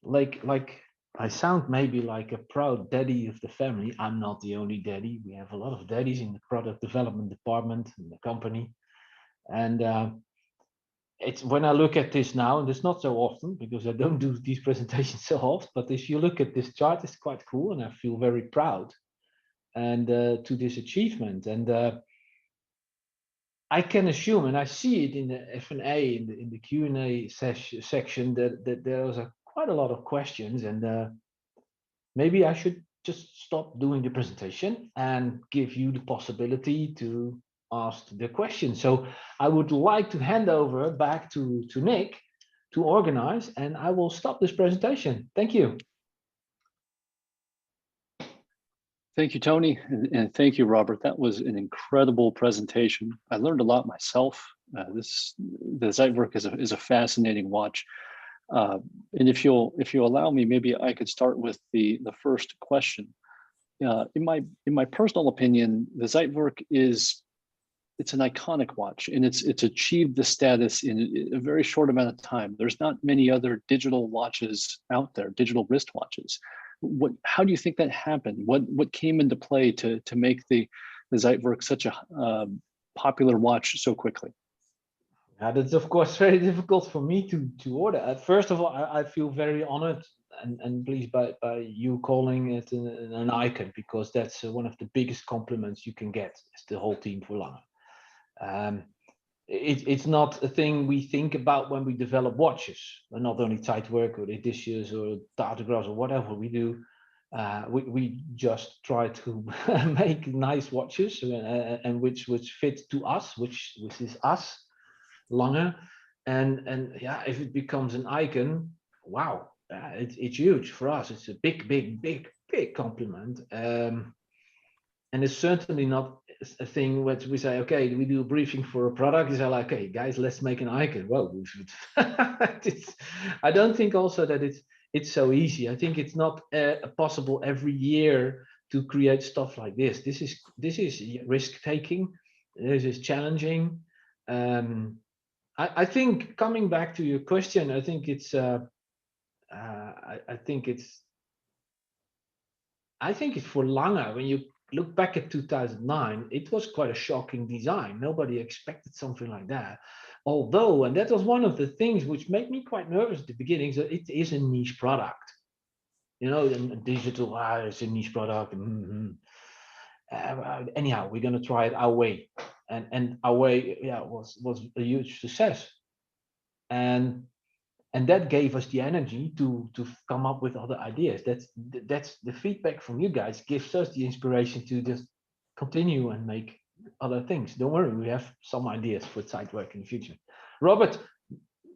like I sound maybe like a proud daddy of the family. I'm not the only daddy. We have a lot of daddies in the product development department in the company. And it's when I look at this now, and it's not so often because I don't do these presentations so often, but if you look at this chart, it's quite cool, and I feel very proud and to this achievement. And I can assume, and I see it in the F&A, in the Q&A section, that there was quite a lot of questions, and maybe I should just stop doing the presentation and give you the possibility to ask the question. So I would like to hand over back to Nick to organize, and I will stop this presentation. Thank you. Thank you, Tony, and thank you, Robert. That was an incredible presentation. I learned a lot myself. The Zeitwork is a fascinating watch. And if you'll allow me, maybe I could start with the first question. In my personal opinion, the Zeitwork it's an iconic watch, and it's achieved the status in a very short amount of time. There's not many other digital watches out there, digital wristwatches. How do you think that happened? What came into play to make the Zeitwork such a popular watch so quickly? Yeah, that's of course very difficult for me to order. First of all, I feel very honored and pleased by you calling it an icon, because that's one of the biggest compliments you can get as the whole team for Lange. It's not a thing we think about when we develop watches, and not only Zeitwork or Odysseus or Datagraphs or whatever we do. We just try to make nice watches and which fit to us, which is us, Lange, and yeah, if it becomes an icon, wow, it's huge for us. It's a big compliment, and it's certainly not a thing where we say, okay, we do a briefing for a product. Is like, okay, guys, let's make an icon. Well, we should. I don't think also that it's so easy. I think it's not possible every year to create stuff like this. This is risk taking. This is challenging. I think coming back to your question, I think it's for Lange. When you look back at 2009, it was quite a shocking design. Nobody expected something like that. Although, and that was one of the things which made me quite nervous at the beginning, so it is a niche product. You know, digital, it's a niche product. Anyhow, we're going to try it our way. And our way, yeah, was a huge success. And that gave us the energy to come up with other ideas. That's the feedback from you guys gives us the inspiration to just continue and make other things. Don't worry, we have some ideas for Zeitwork in the future. Robert,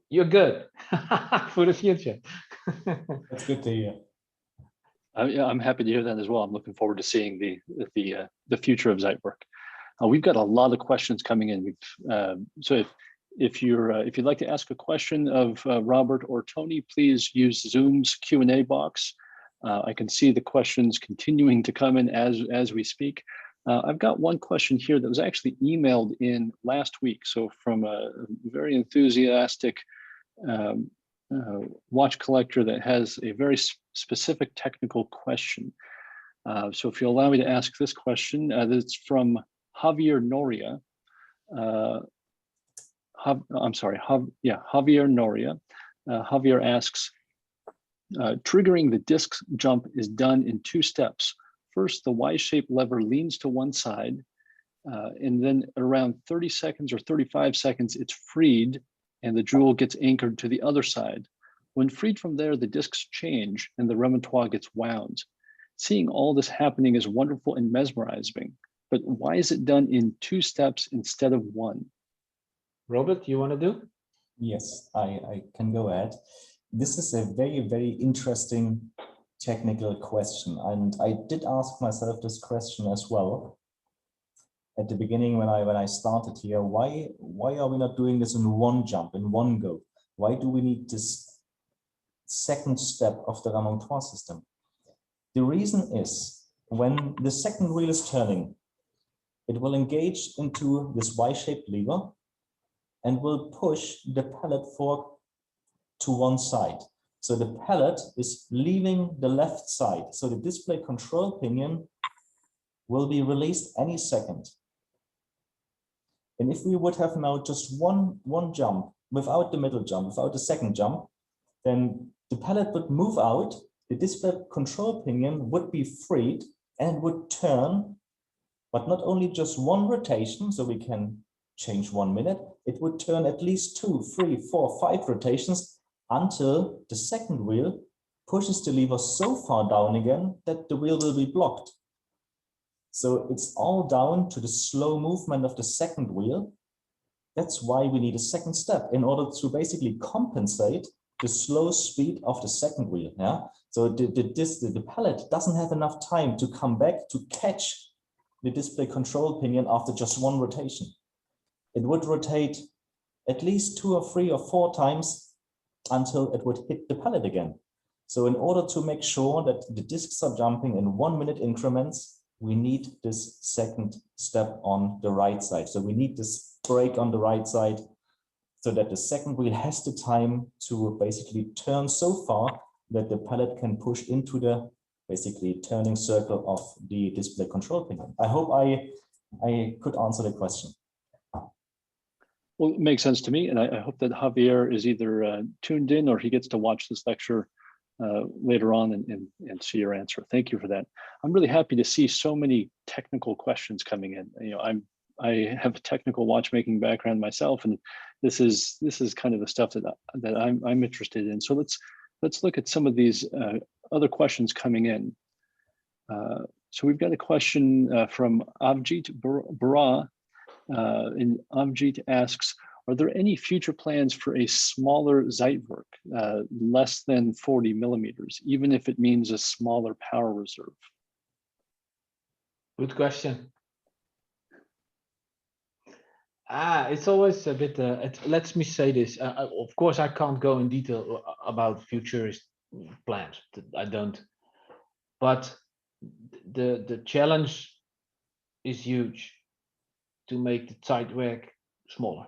you're good for the future. That's good to hear. Yeah, I'm happy to hear that as well. I'm looking forward to seeing the future of Zeitwork. We've got a lot of questions coming in. So if you'd like to ask a question of Robert or Tony, please use Zoom's Q&A box. I can see the questions continuing to come in as we speak. I've got one question here that was actually emailed in last week. So from a very enthusiastic watch collector that has a very specific technical question. So if you allow me to ask this question, that's from Javier Noria. Javier Noria. Javier asks, triggering the disk jump is done in 2 steps. First, the Y-shaped lever leans to one side, and then around 30 seconds or 35 seconds, it's freed, and the jewel gets anchored to the other side. When freed from there, the discs change, and the remontoire gets wound. Seeing all this happening is wonderful and mesmerizing, but why is it done in 2 steps instead of 1? Robert, you want to do? Yes, I can go ahead. This is a very, very interesting technical question. And I did ask myself this question as well at the beginning when I started here. Why are we not doing this in one jump, in one go? Why do we need this second step of the remontoire system? The reason is when the second wheel is turning, it will engage into this Y-shaped lever and will push the pallet fork to one side. So the pallet is leaving the left side. So the display control pinion will be released any second. And if we would have now just one jump without the middle jump, without the second jump, then the pallet would move out, the display control pinion would be freed and would turn, but not only just one rotation, so we can change 1 minute, it would turn at least 2, 3, 4, 5 rotations until the second wheel pushes the lever so far down again that the wheel will be blocked. So it's all down to the slow movement of the second wheel. That's why we need a second step in order to basically compensate the slow speed of the second wheel. Yeah. So the pallet doesn't have enough time to come back to catch the display control pinion after just one rotation. It would rotate at least 2 or 3 or 4 times until it would hit the pallet again. So in order to make sure that the discs are jumping in 1 minute increments, we need this second step on the right side. So we need this brake on the right side so that the second wheel has the time to basically turn so far that the pallet can push into the basically turning circle of the display control pinion. I hope I could answer the question. Well, it makes sense to me, and I hope that Javier is either tuned in or he gets to watch this lecture later on and see your answer. Thank you for that. I'm really happy to see so many technical questions coming in. You know, I have a technical watchmaking background myself, and this is kind of the stuff that I'm interested in. So let's look at some of these other questions coming in. So we've got a question from Avjit Bara. And Amjit asks, are there any future plans for a smaller Zeitwork, less than 40 millimeters, even if it means a smaller power reserve? Good question. It's always a bit, let me say this. Of course, I can't go in detail about futurist plans. I don't. But the challenge is huge to make the Zeitwerk smaller.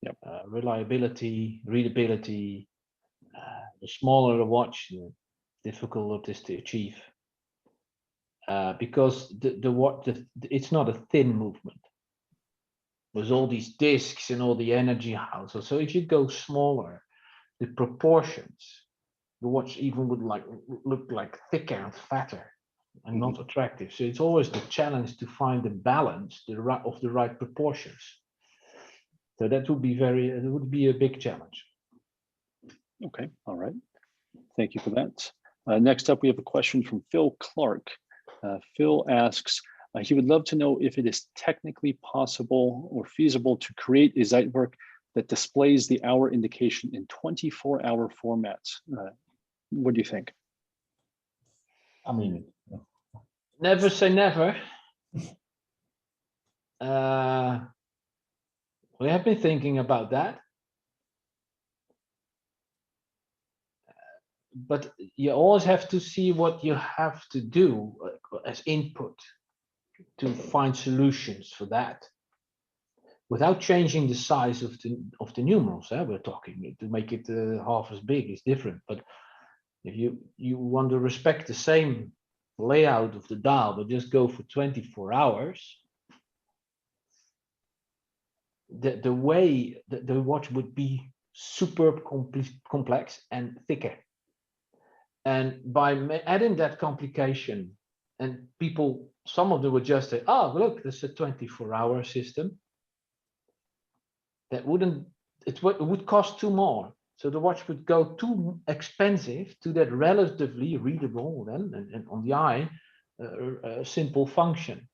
Yep. Reliability, readability, the smaller the watch, the difficult it is to achieve. Because the watch, it's not a thin movement. There's all these discs and all the energy houses. So if you go smaller, the proportions, the watch even would look like thicker and fatter and not attractive. So it's always the challenge to find the balance, of the right proportions. So that would be it would be a big challenge. Okay, all right. Thank you for that. Next up, we have a question from Phil Clark. Phil asks, he would love to know if it is technically possible or feasible to create a Zeitwerk that displays the hour indication in 24-hour formats. What do you think? I mean, Never say never. We have been thinking about that. But you always have to see what you have to do as input to find solutions for that, without changing the size of the numerals. We're talking to make it half as big is different. But if you want to respect the same layout of the dial, but just go for 24 hours, the way the watch would be super complex and thicker. And by adding that complication, and people, some of them would just say, oh, look, this is a 24-hour system. That it would cost too more. So the watch would go too expensive to that relatively readable and on the eye, simple function.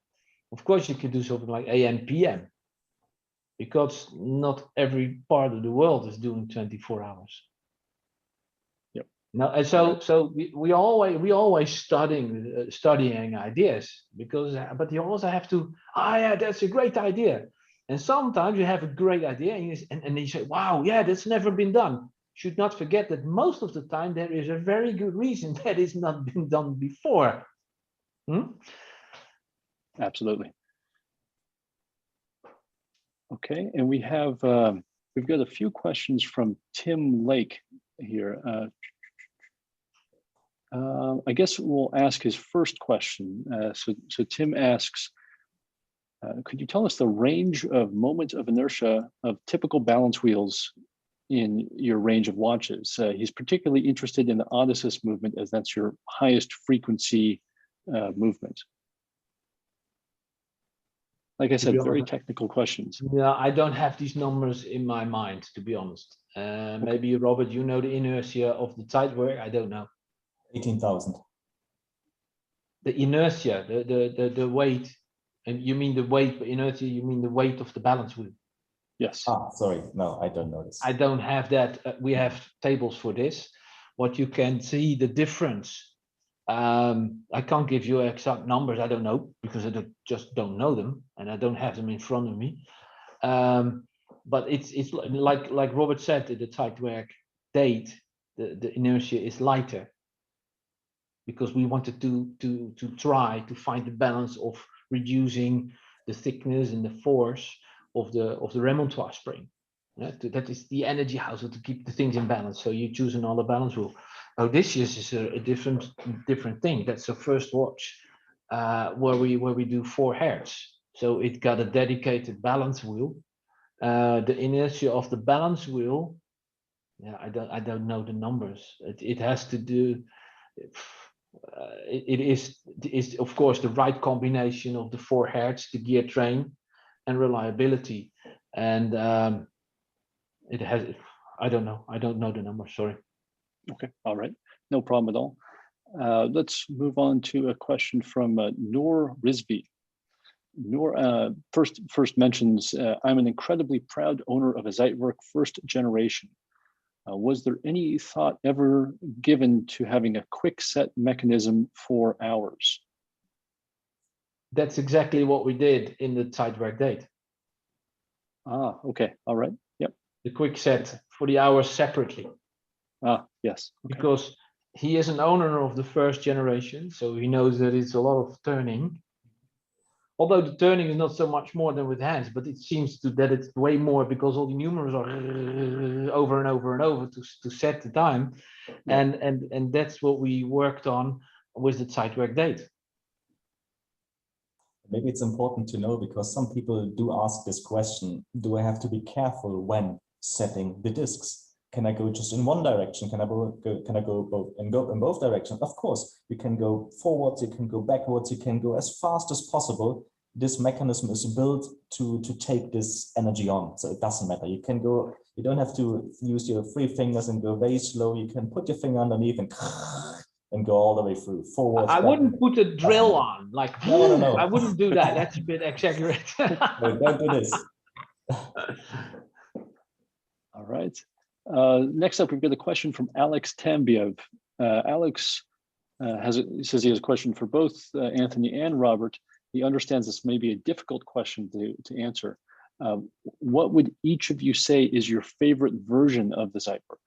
Of course, you could do something like AM, PM, because not every part of the world is doing 24 hours. No, and so we always studying ideas, because but you also have to, yeah, that's a great idea. And sometimes you have a great idea and you say, wow, yeah, that's never been done. Should not forget that most of the time there is a very good reason that it's not been done before. Absolutely. Okay, and we have we've got a few questions from Tim Lake here. I guess we'll ask his first question. So Tim asks, could you tell us the range of moment of inertia of typical balance wheels in your range of watches? He's particularly interested in the Odysseus movement, as that's your highest frequency movement. Like I said, very technical questions. Yeah, I don't have these numbers in my mind, to be honest. Maybe Robert, you know the inertia of the Zeitwork. I don't know. 18,000. The inertia, the weight, and you mean the weight, inertia, you mean the weight of the balance wheel? Yes. Ah, sorry, no, I don't know this. I don't have that. We have tables for this. What you can see, the difference. I can't give you exact numbers. I don't know, because I just don't know them, and I don't have them in front of me. But it's like Robert said, the Zeitwerk date, the inertia is lighter, because we wanted to try to find the balance of reducing the thickness and the force of the remontoire spring. That is the energy house to keep the things in balance. So you choose another balance rule. Odysseus is a different thing. That's the first watch where we do 4 hertz. So it got a dedicated balance wheel. The inertia of the balance wheel, yeah, I don't know the numbers. It has to do. It is of course the right combination of the 4 hertz, the gear train, and reliability. And it has. I don't know. I don't know the numbers. Sorry. Okay. All right. No problem at all. Let's move on to a question from Noor Rizvi. Noor first mentions, I'm an incredibly proud owner of a Zeitwerk first generation. Was there any thought ever given to having a quick set mechanism for hours? That's exactly what we did in the Zeitwerk date. Ah, okay. All right. Yep. The quick set for the hours separately. Ah, yes. Okay. Because he is an owner of the first generation, so he knows that it's a lot of turning. although the turning is not so much more than with hands, but it seems that it's way more because all the numerals are over and over and over to set the time. And that's what we worked on with the Zeitwork date. Maybe it's important to know, because some people do ask this question: do I have to be careful when setting the discs? Can I go just in one direction? Can I go both in both directions? Of course, you can go forwards, you can go backwards, you can go as fast as possible. This mechanism is built to take this energy on, so it doesn't matter. You can go, you don't have to use your 3 fingers and go very slow. You can put your finger underneath and go all the way through forwards. I wouldn't put a drill on, like, no. I wouldn't do that. That's a bit exaggerated. No, don't do this. All right. Next up, we've got a question from Alex Tambiev. Alex says he has a question for both Anthony and Robert. He understands this may be a difficult question to answer. What would each of you say is your favorite version of the Zeitwork?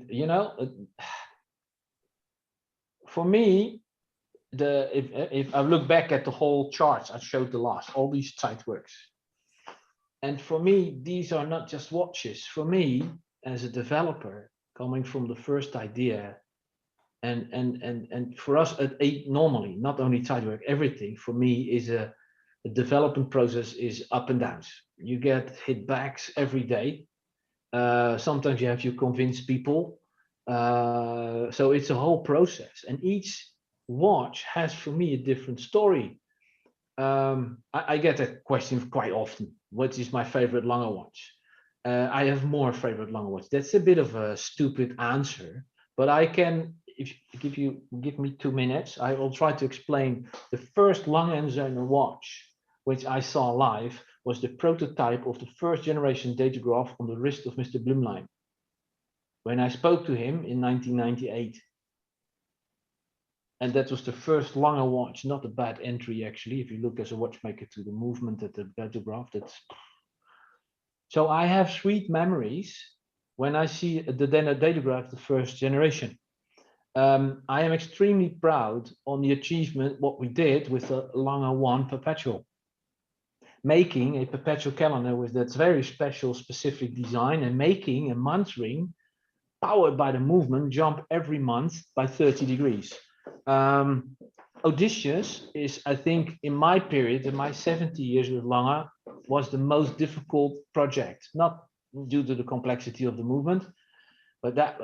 You know, for me, if I look back at the whole charts I showed the last, all these Zeitworks, and for me, these are not just watches. For me, as a developer, coming from the first idea, and for us at normally, not only Zeitwork, everything for me is the development process is up and downs. You get hit backs every day. Sometimes you have to convince people. So it's a whole process, and each watch has for me a different story. I get that question quite often. What is my favorite Lange watch? I have more favorite Lange watch. That's a bit of a stupid answer, but I can, if you give me 2 minutes, I will try to explain. The first Lange Söhne watch, which I saw live, was the prototype of the first generation datograph on the wrist of Mr. Blumlein, when I spoke to him in 1998. And that was the first Lange watch, not a bad entry actually, if you look as a watchmaker to the movement at the datograph. That's... So I have sweet memories when I see the datograph, the first generation. I am extremely proud on the achievement, what we did with the Lange 1 perpetual. Making a perpetual calendar with that very special specific design, and making a month ring powered by the movement jump every month by 30 degrees. Odysseus is, I think, in my period, in my 70 years with Lange, was the most difficult project, not due to the complexity of the movement, but that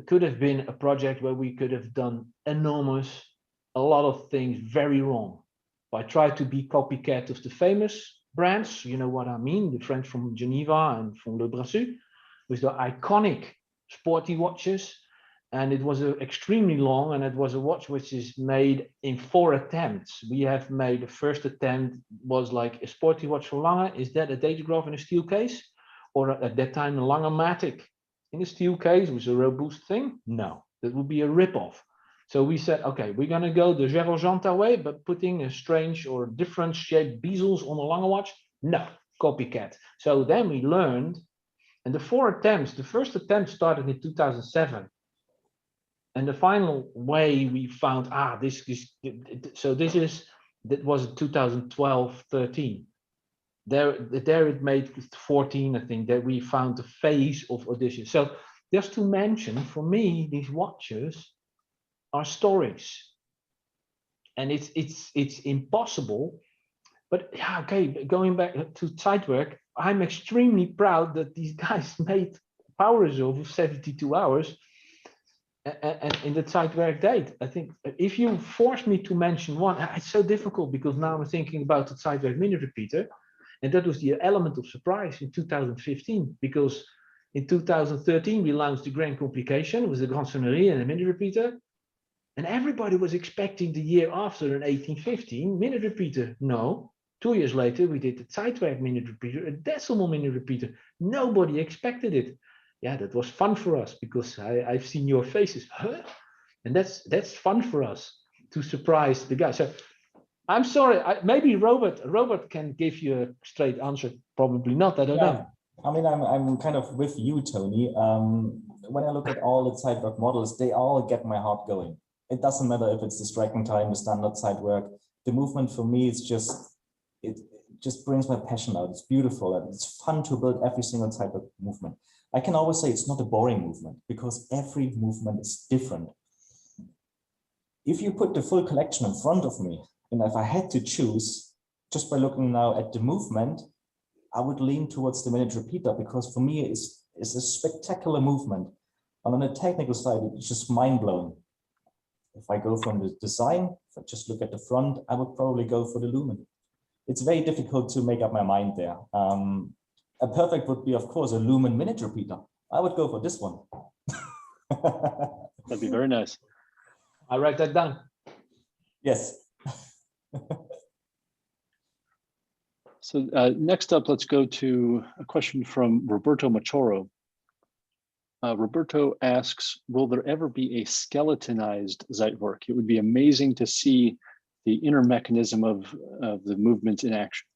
could have been a project where we could have done a lot of things very wrong. I tried to be copycat of the famous brands, you know what I mean, the French from Geneva and from Le Brassus, with the iconic sporty watches. And it was extremely long, and it was a watch which is made in 4 attempts. We have made the first attempt was like a sporty watch for Lange. Is that a datograph in a steel case? Or at that time, a Lange-matic in a steel case was a robust thing? No, that would be a rip-off. So we said, okay, we're going to go the Gerolgenta way, but putting a strange or different shaped bezels on a Lange watch? No, copycat. So then we learned, and the 4 attempts, the first attempt started in 2007. And the final way we found, that was 2012-13. There it made 14, I think, that we found the phase of Odysseus. So just to mention, for me, these watches are stories, and it's impossible. But yeah, okay, going back to Zeitwork, I'm extremely proud that these guys made power resolve of 72 hours. And in the Zeitwork date, I think if you force me to mention one, it's so difficult because now I'm thinking about the Zeitwork minute repeater, and that was the element of surprise in 2015, because in 2013 we launched the Grand Complication with the Grande Sonnerie and a minute repeater, and everybody was expecting the year after an 1815 minute repeater. No, 2 years later we did the Zeitwork minute repeater, a decimal minute repeater. Nobody expected it. Yeah, that was fun for us because I've seen your faces, huh? And that's fun for us to surprise the guy. So I'm sorry, maybe Robert can give you a straight answer. Probably not, I don't know. I mean, I'm kind of with you, Tony. When I look at all the Zeitwork models, they all get my heart going. It doesn't matter if it's the striking time, the standard Zeitwork. The movement for me is just, it just brings my passion out. It's beautiful and it's fun to build every single Zeitwork movement. I can always say it's not a boring movement because every movement is different. If you put the full collection in front of me, and if I had to choose, just by looking now at the movement, I would lean towards the minute repeater because for me it's a spectacular movement. And on the technical side, it's just mind-blowing. If I go from the design, if I just look at the front, I would probably go for the lumen. It's very difficult to make up my mind there. A perfect would be, of course, a lumen minute repeater. I would go for this one. That'd be very nice. I write that down. Yes. So next up, let's go to a question from Roberto Machoro. Roberto asks, will there ever be a skeletonized Zeitwork? It would be amazing to see the inner mechanism of the movement in action.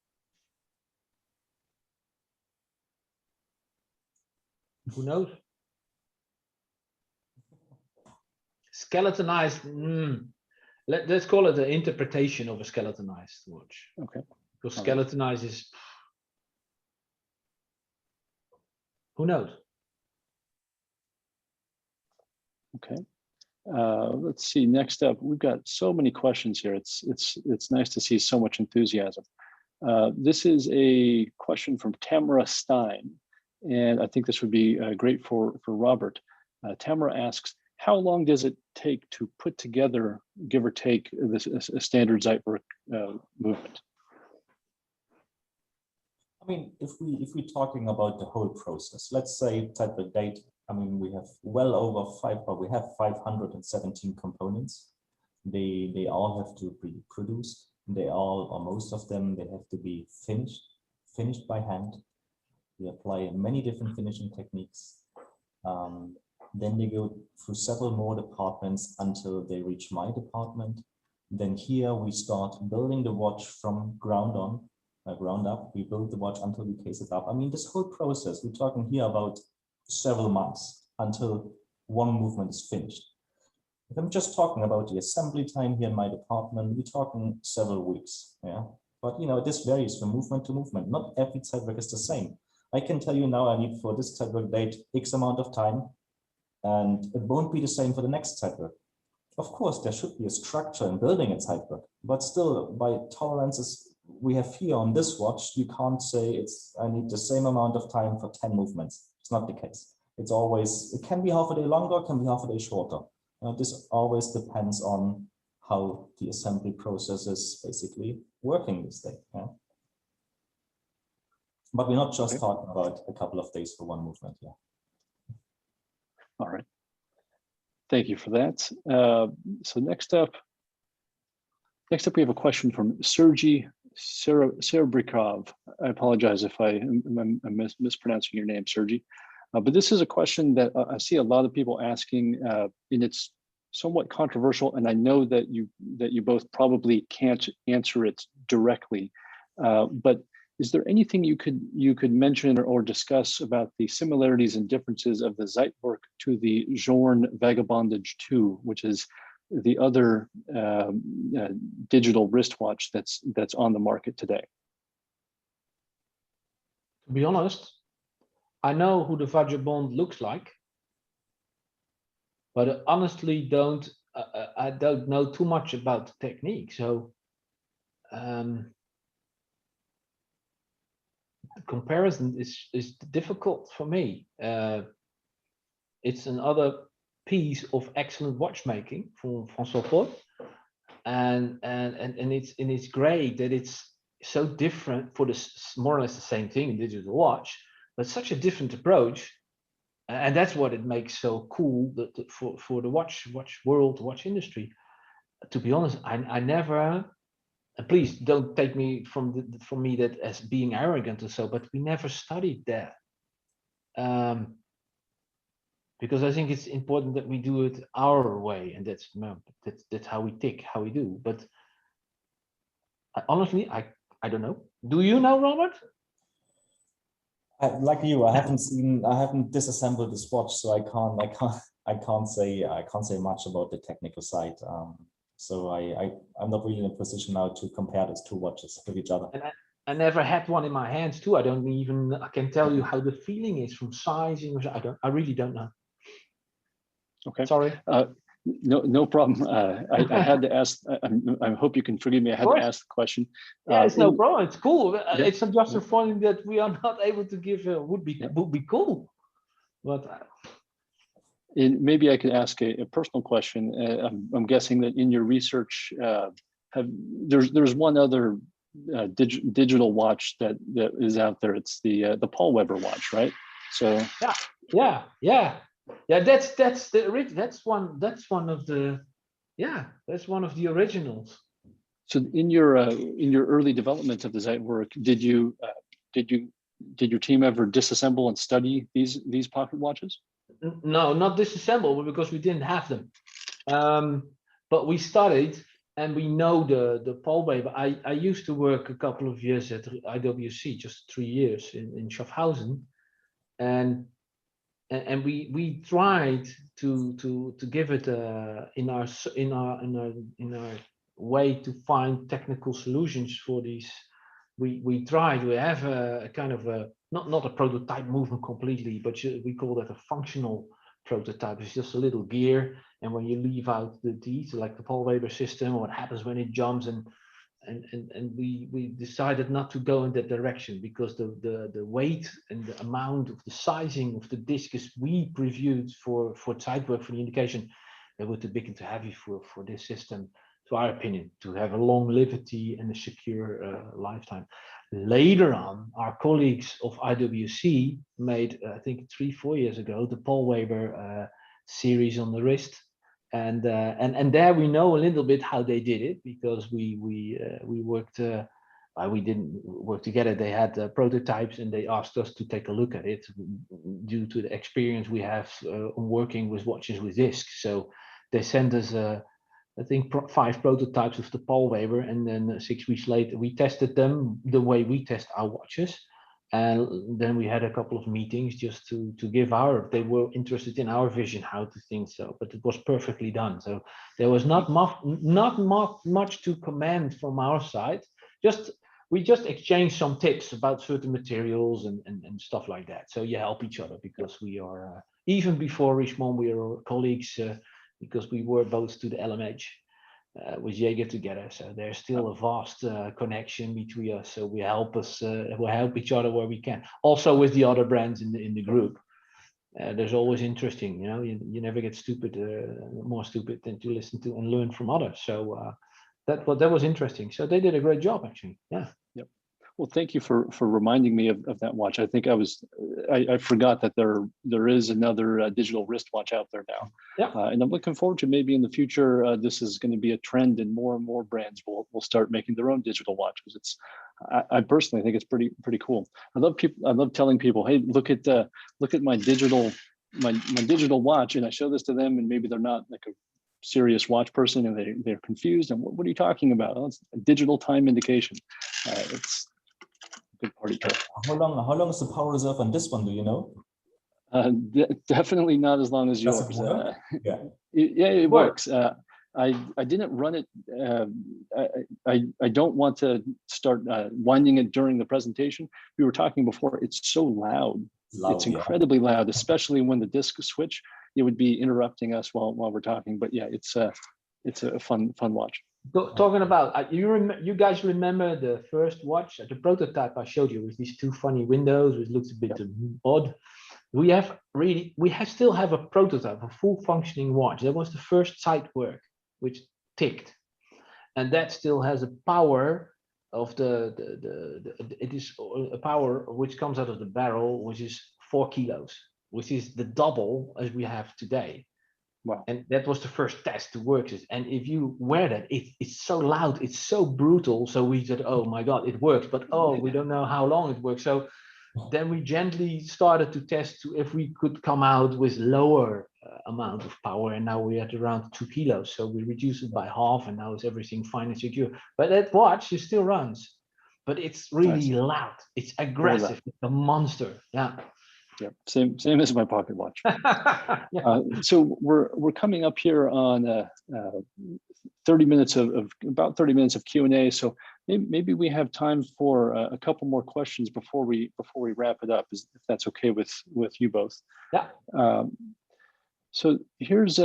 Who knows? Skeletonized. Let's call it the interpretation of a skeletonized watch. Okay. Because skeletonized is, who knows? Okay. Let's see. Next up, we've got so many questions here. It's nice to see so much enthusiasm. This is a question from Tamara Stein, and I think this would be great for Robert. Tamara asks, how long does it take to put together, give or take, this a standard Zeitwork movement? I mean, if we're talking about the whole process, let's say type of date. I mean, we have well over 517 components. They all have to be produced. They all, or most of them, they have to be finished by hand. We apply many different finishing techniques. Then they go through several more departments until they reach my department. Then here we start building the watch from ground up. We build the watch until we case it up. I mean, this whole process, we're talking here about several months until one movement is finished. If I'm just talking about the assembly time here in my department, we're talking several weeks. Yeah, but you know, this varies from movement to movement. Not every Zeitwork is the same. I can tell you now I need for this Zeitwork date X amount of time, and it won't be the same for the next Zeitwork. Of course, there should be a structure in building a Zeitwork, but still, by tolerances we have here on this watch, you can't say I need the same amount of time for 10 movements. It's not the case. It's always, it can be half a day longer, can be half a day shorter. This always depends on how the assembly process is basically working this day. Yeah? But we're not just talking about a couple of days for one movement. Yeah. All right. Thank you for that. So next up we have a question from Sergey Serebrikov. I apologize if I'm mispronouncing your name, Sergey. But this is a question that I see a lot of people asking, and it's somewhat controversial. And I know that you both probably can't answer it directly. But is there anything you could mention or discuss about the similarities and differences of the Zeitwork to the Zorn Vagabondage 2, which is the other digital wristwatch that's on the market today? To be honest, I know who the Vagabond looks like, but I honestly don't know too much about the technique. So the comparison is difficult for me. It's another piece of excellent watchmaking from François Paul, and it's great that it's so different for this more or less the same thing in digital watch, but such a different approach, and that's what it makes so cool for the watch world, watch industry. To be honest, I never. Please don't take me from me that as being arrogant or so, but we never studied that. Because I think it's important that we do it our way, and that's how we tick, how we do. But honestly, I don't know. Do you know, Robert? Like you, I haven't disassembled this watch, so I can't say much about the technical side. So I'm not really in a position now to compare these two watches with each other. And I never had one in my hands too. I can tell you how the feeling is from sizing. I really don't know. Okay. Sorry. No problem. I had to ask. I hope you can forgive me. I had to ask the question. Yeah, it's no problem. It's cool. Yeah. It's just unfortunate that we are not able to give. Would be cool, but. Maybe I could ask a personal question. I'm guessing that in your research, there's one other digital watch that is out there. It's the Paul Weber watch, right? So Yeah. That's one of the originals. So in your early development of the Zeitwork, did your team ever disassemble and study these pocket watches? No, not disassemble, because we didn't have them. But we studied, and we know the Paul Weber. I used to work a couple of years at IWC, just 3 years in Schaffhausen, and we tried to give it in our way to find technical solutions for these. We tried. We have a kind of a not a prototype movement completely, but we call that a functional prototype. It's just a little gear, and when you leave out the teeth, like the Paul Weber system, what happens when it jumps, and we decided not to go in that direction, because the weight and the amount of the sizing of the discus we previewed for Zeitwork, for the indication, they were too big and too heavy for this system, to our opinion, to have a longevity and a secure lifetime. Later on, our colleagues of IWC made, I think 3-4 years ago, the Paul Weber series on the wrist, and there we know a little bit how they did it, because we worked. We didn't work together. They had prototypes, and they asked us to take a look at it due to the experience we have working with watches with discs. So they sent us I think 5 prototypes of the Paul Weber, and then 6 weeks later we tested them the way we test our watches, and then we had a couple of meetings just to give they were interested in our vision how to think. So, but it was perfectly done. So there was not much to comment from our side. We just exchanged some tips about certain materials and stuff like that. So you help each other, because we are even before Richmond we are colleagues. Because we were both to the LMH with Jaeger together, so there's still a vast connection between us. So we help each other where we can. Also with the other brands in the group, there's always interesting. You never get more stupid than to listen to and learn from others. So that was interesting. So they did a great job, actually. Yeah. Yep. Well, thank you for reminding me of that watch. I think I forgot that there is another digital wristwatch out there now. Yeah. And I'm looking forward to, maybe in the future, this is going to be a trend, and more brands will start making their own digital watches. I personally think it's pretty cool. I love telling people, hey, look at my digital watch, and I show this to them, and maybe they're not like a serious watch person, and they're confused. And what are you talking about? Oh, it's a digital time indication. It's a good party trick. How long is the power reserve on this one? Do you know? Definitely not as long as yours. Does it work? Yeah. It works. I didn't run it. I don't want to start winding it during the presentation. We were talking before. It's so loud. It's incredibly loud, especially when the disc switch. It would be interrupting us while we're talking. But yeah, it's a fun watch. Talking about you guys remember the first watch, the prototype I showed you with these 2 funny windows, which looks a bit odd. We still have a prototype, a full functioning watch. That was the first Zeitwork, which ticked, and that still has a power of it is a power which comes out of the barrel, which is 4 kilos, which is the double as we have today. Wow. And that was the first test to work this. And if you wear that, it's so loud, it's so brutal. So we said, oh my God, it works, but we don't know how long it works. So then we gently started to test if we could come out with lower amount of power. And now we're at around 2 kilos. So we reduced it by half, and now it's everything fine and secure. But that watch, it still runs. but it's really Nice. loud. It's aggressive. It's a monster. Yeah. Yeah, same as my pocket watch. Yeah. So we're coming up here on 30 minutes of about 30 minutes of Q&A. So maybe we have time for a couple more questions before we wrap it up, if that's okay with you both. Yeah. So here's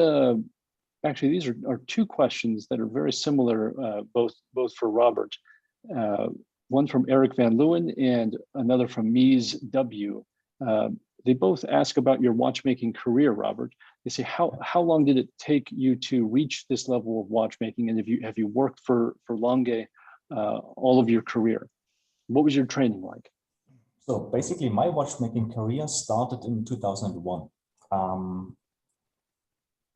actually these are two questions that are very similar, both for Robert. One from Eric Van Leeuwen and another from Mies W. They both ask about your watchmaking career, Robert. They say, how long did it take you to reach this level of watchmaking? And have you worked for Lange all of your career? What was your training like? So basically my watchmaking career started in 2001.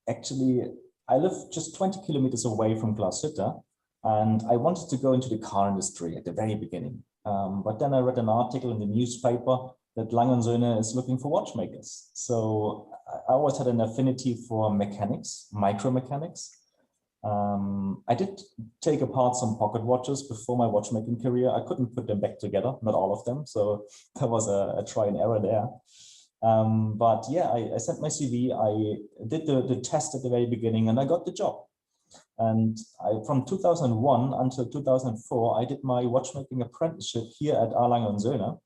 Actually, I live just 20 kilometers away from Glashütte, and I wanted to go into the car industry at the very beginning. But then I read an article in the newspaper that Lange Söhne is looking for watchmakers. So I always had an affinity for mechanics, micromechanics. I did take apart some pocket watches before my watchmaking career. I couldn't put them back together, not all of them. So there was a try and error there. But yeah, I sent my CV, I did the test at the very beginning, and I got the job. And from 2001 until 2004, I did my watchmaking apprenticeship here at Lange Söhne.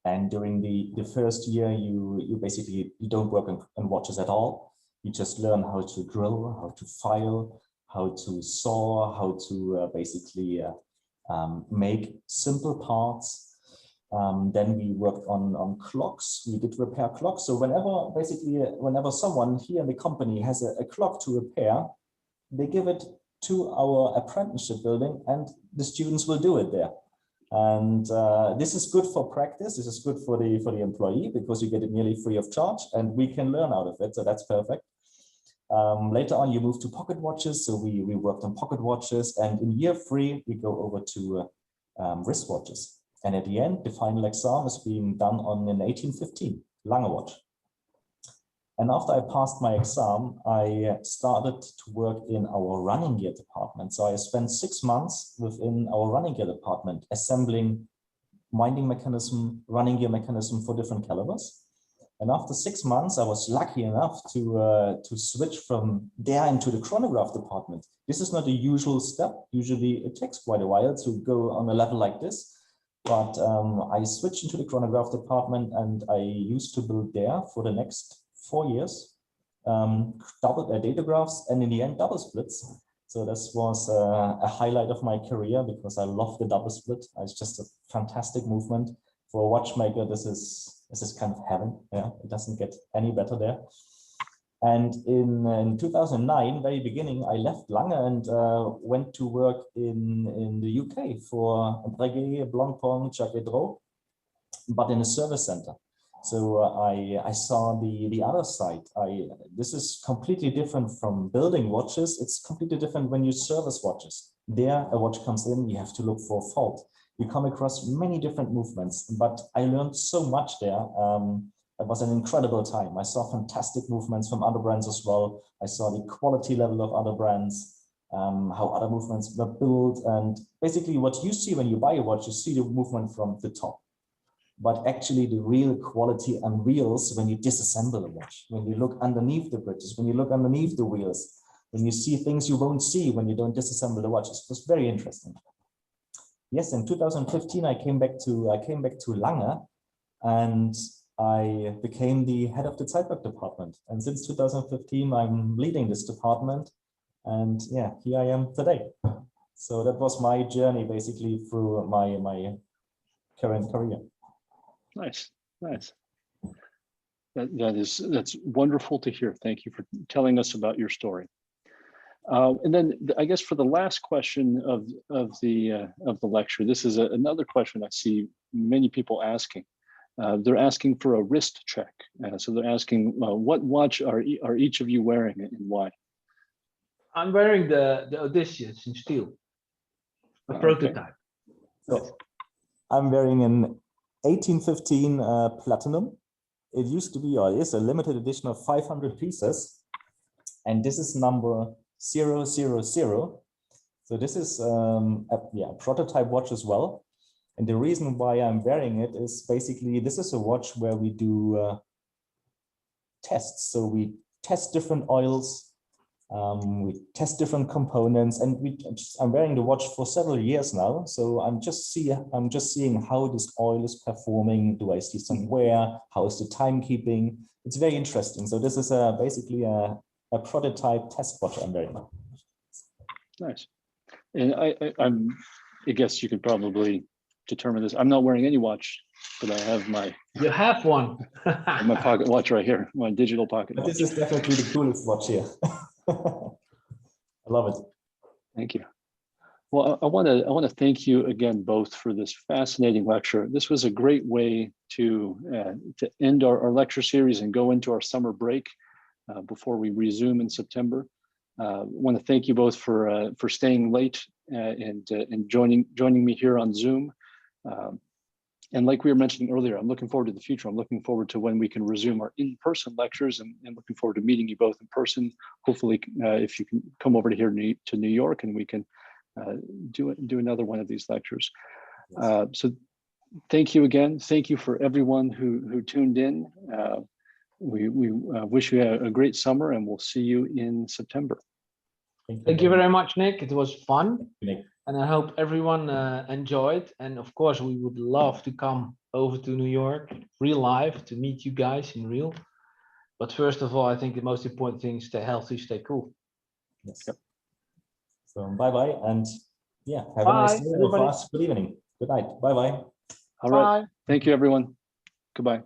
And during the first year, you basically don't work on watches at all. You just learn how to drill, how to file, how to saw, how to basically make simple parts. Then we worked on clocks. We did repair clocks. So whenever someone here in the company has a clock to repair, they give it to our apprenticeship building, and the students will do it there. And this is good for practice. This is good for the employee because you get it nearly free of charge, and we can learn out of it. So that's perfect. Later on, you move to pocket watches. So we worked on pocket watches, and in year 3, we go over to wristwatches. And at the end, the final exam is being done on an 1815 Lange watch. And after I passed my exam, I started to work in our running gear department. So I spent 6 months within our running gear department, assembling winding mechanism, running gear mechanism for different calibers. And after 6 months, I was lucky enough to switch from there into the chronograph department. This is not a usual step. Usually it takes quite a while to go on a level like this. But I switched into the chronograph department, and I used to build there for the next 4 years, double datagraphs, and in the end double splits. So this was a highlight of my career because I love the double split. It's just a fantastic movement for a watchmaker. This is kind of heaven. Yeah, it doesn't get any better there. And in 2009, very beginning, I left Lange and went to work in the UK for Breguet, Blancpain, Jacques Dreux, but in a service center. So I saw the other side. This is completely different from building watches. It's completely different when you service watches. There, a watch comes in, you have to look for a fault. You come across many different movements, but I learned so much there. It was an incredible time. I saw fantastic movements from other brands as well. I saw the quality level of other brands, how other movements were built. And basically what you see when you buy a watch, you see the movement from the top. But actually the real quality unveils when you disassemble a watch, when you look underneath the bridges, when you look underneath the wheels, when you see things you won't see when you don't disassemble the watches. It was very interesting. Yes, in 2015, I came back to Lange, and I became the head of the Zeitwork department. And since 2015, I'm leading this department. And yeah, here I am today. So that was my journey basically through my current career. Nice. That's wonderful to hear. Thank you for telling us about your story. And then I guess for the last question of the lecture, this is another question I see many people asking. They're asking for a wrist check. So they're asking, what watch are each of you wearing and why? I'm wearing the Odysseus in steel, a prototype. So I'm wearing an 1815 platinum. It used to be, or is, a limited edition of 500 pieces. And this is number 000. So this is a prototype watch as well. And the reason why I'm wearing it is basically, this is a watch where we do tests. So we test different oils, we test different components, and I'm wearing the watch for several years now. So I'm just seeing how this oil is performing. Do I see some wear? How is the timekeeping? It's very interesting. So this is basically a prototype test watch I'm wearing. Nice. And I guess you could probably determine this. I'm not wearing any watch, but I have my You have one. my pocket watch right here, my digital pocket But watch. this is definitely the coolest watch here. I love it. Thank you. Well, I want to thank you again both for this fascinating lecture. This was a great way to end our lecture series and go into our summer break before we resume in September. I want to thank you both for staying late and joining me here on Zoom. And like we were mentioning earlier, I'm looking forward to the future. I'm looking forward to when we can resume our in-person lectures, and looking forward to meeting you both in person. Hopefully, if you can come over to New York, and we can do another one of these lectures. So thank you again. Thank you for everyone who tuned in. We wish you a great summer, and we'll see you in September. Thank you very much, Nick. It was fun. Nick. And I hope everyone enjoyed. And of course, we would love to come over to New York, real life, to meet you guys in real. But first of all, I think the most important thing is stay healthy, stay cool. Yes. Yep. So bye-bye, and yeah, have Bye, a nice day. everybody. Good evening. Good night. Bye-bye. All right. Thank you, everyone. Goodbye.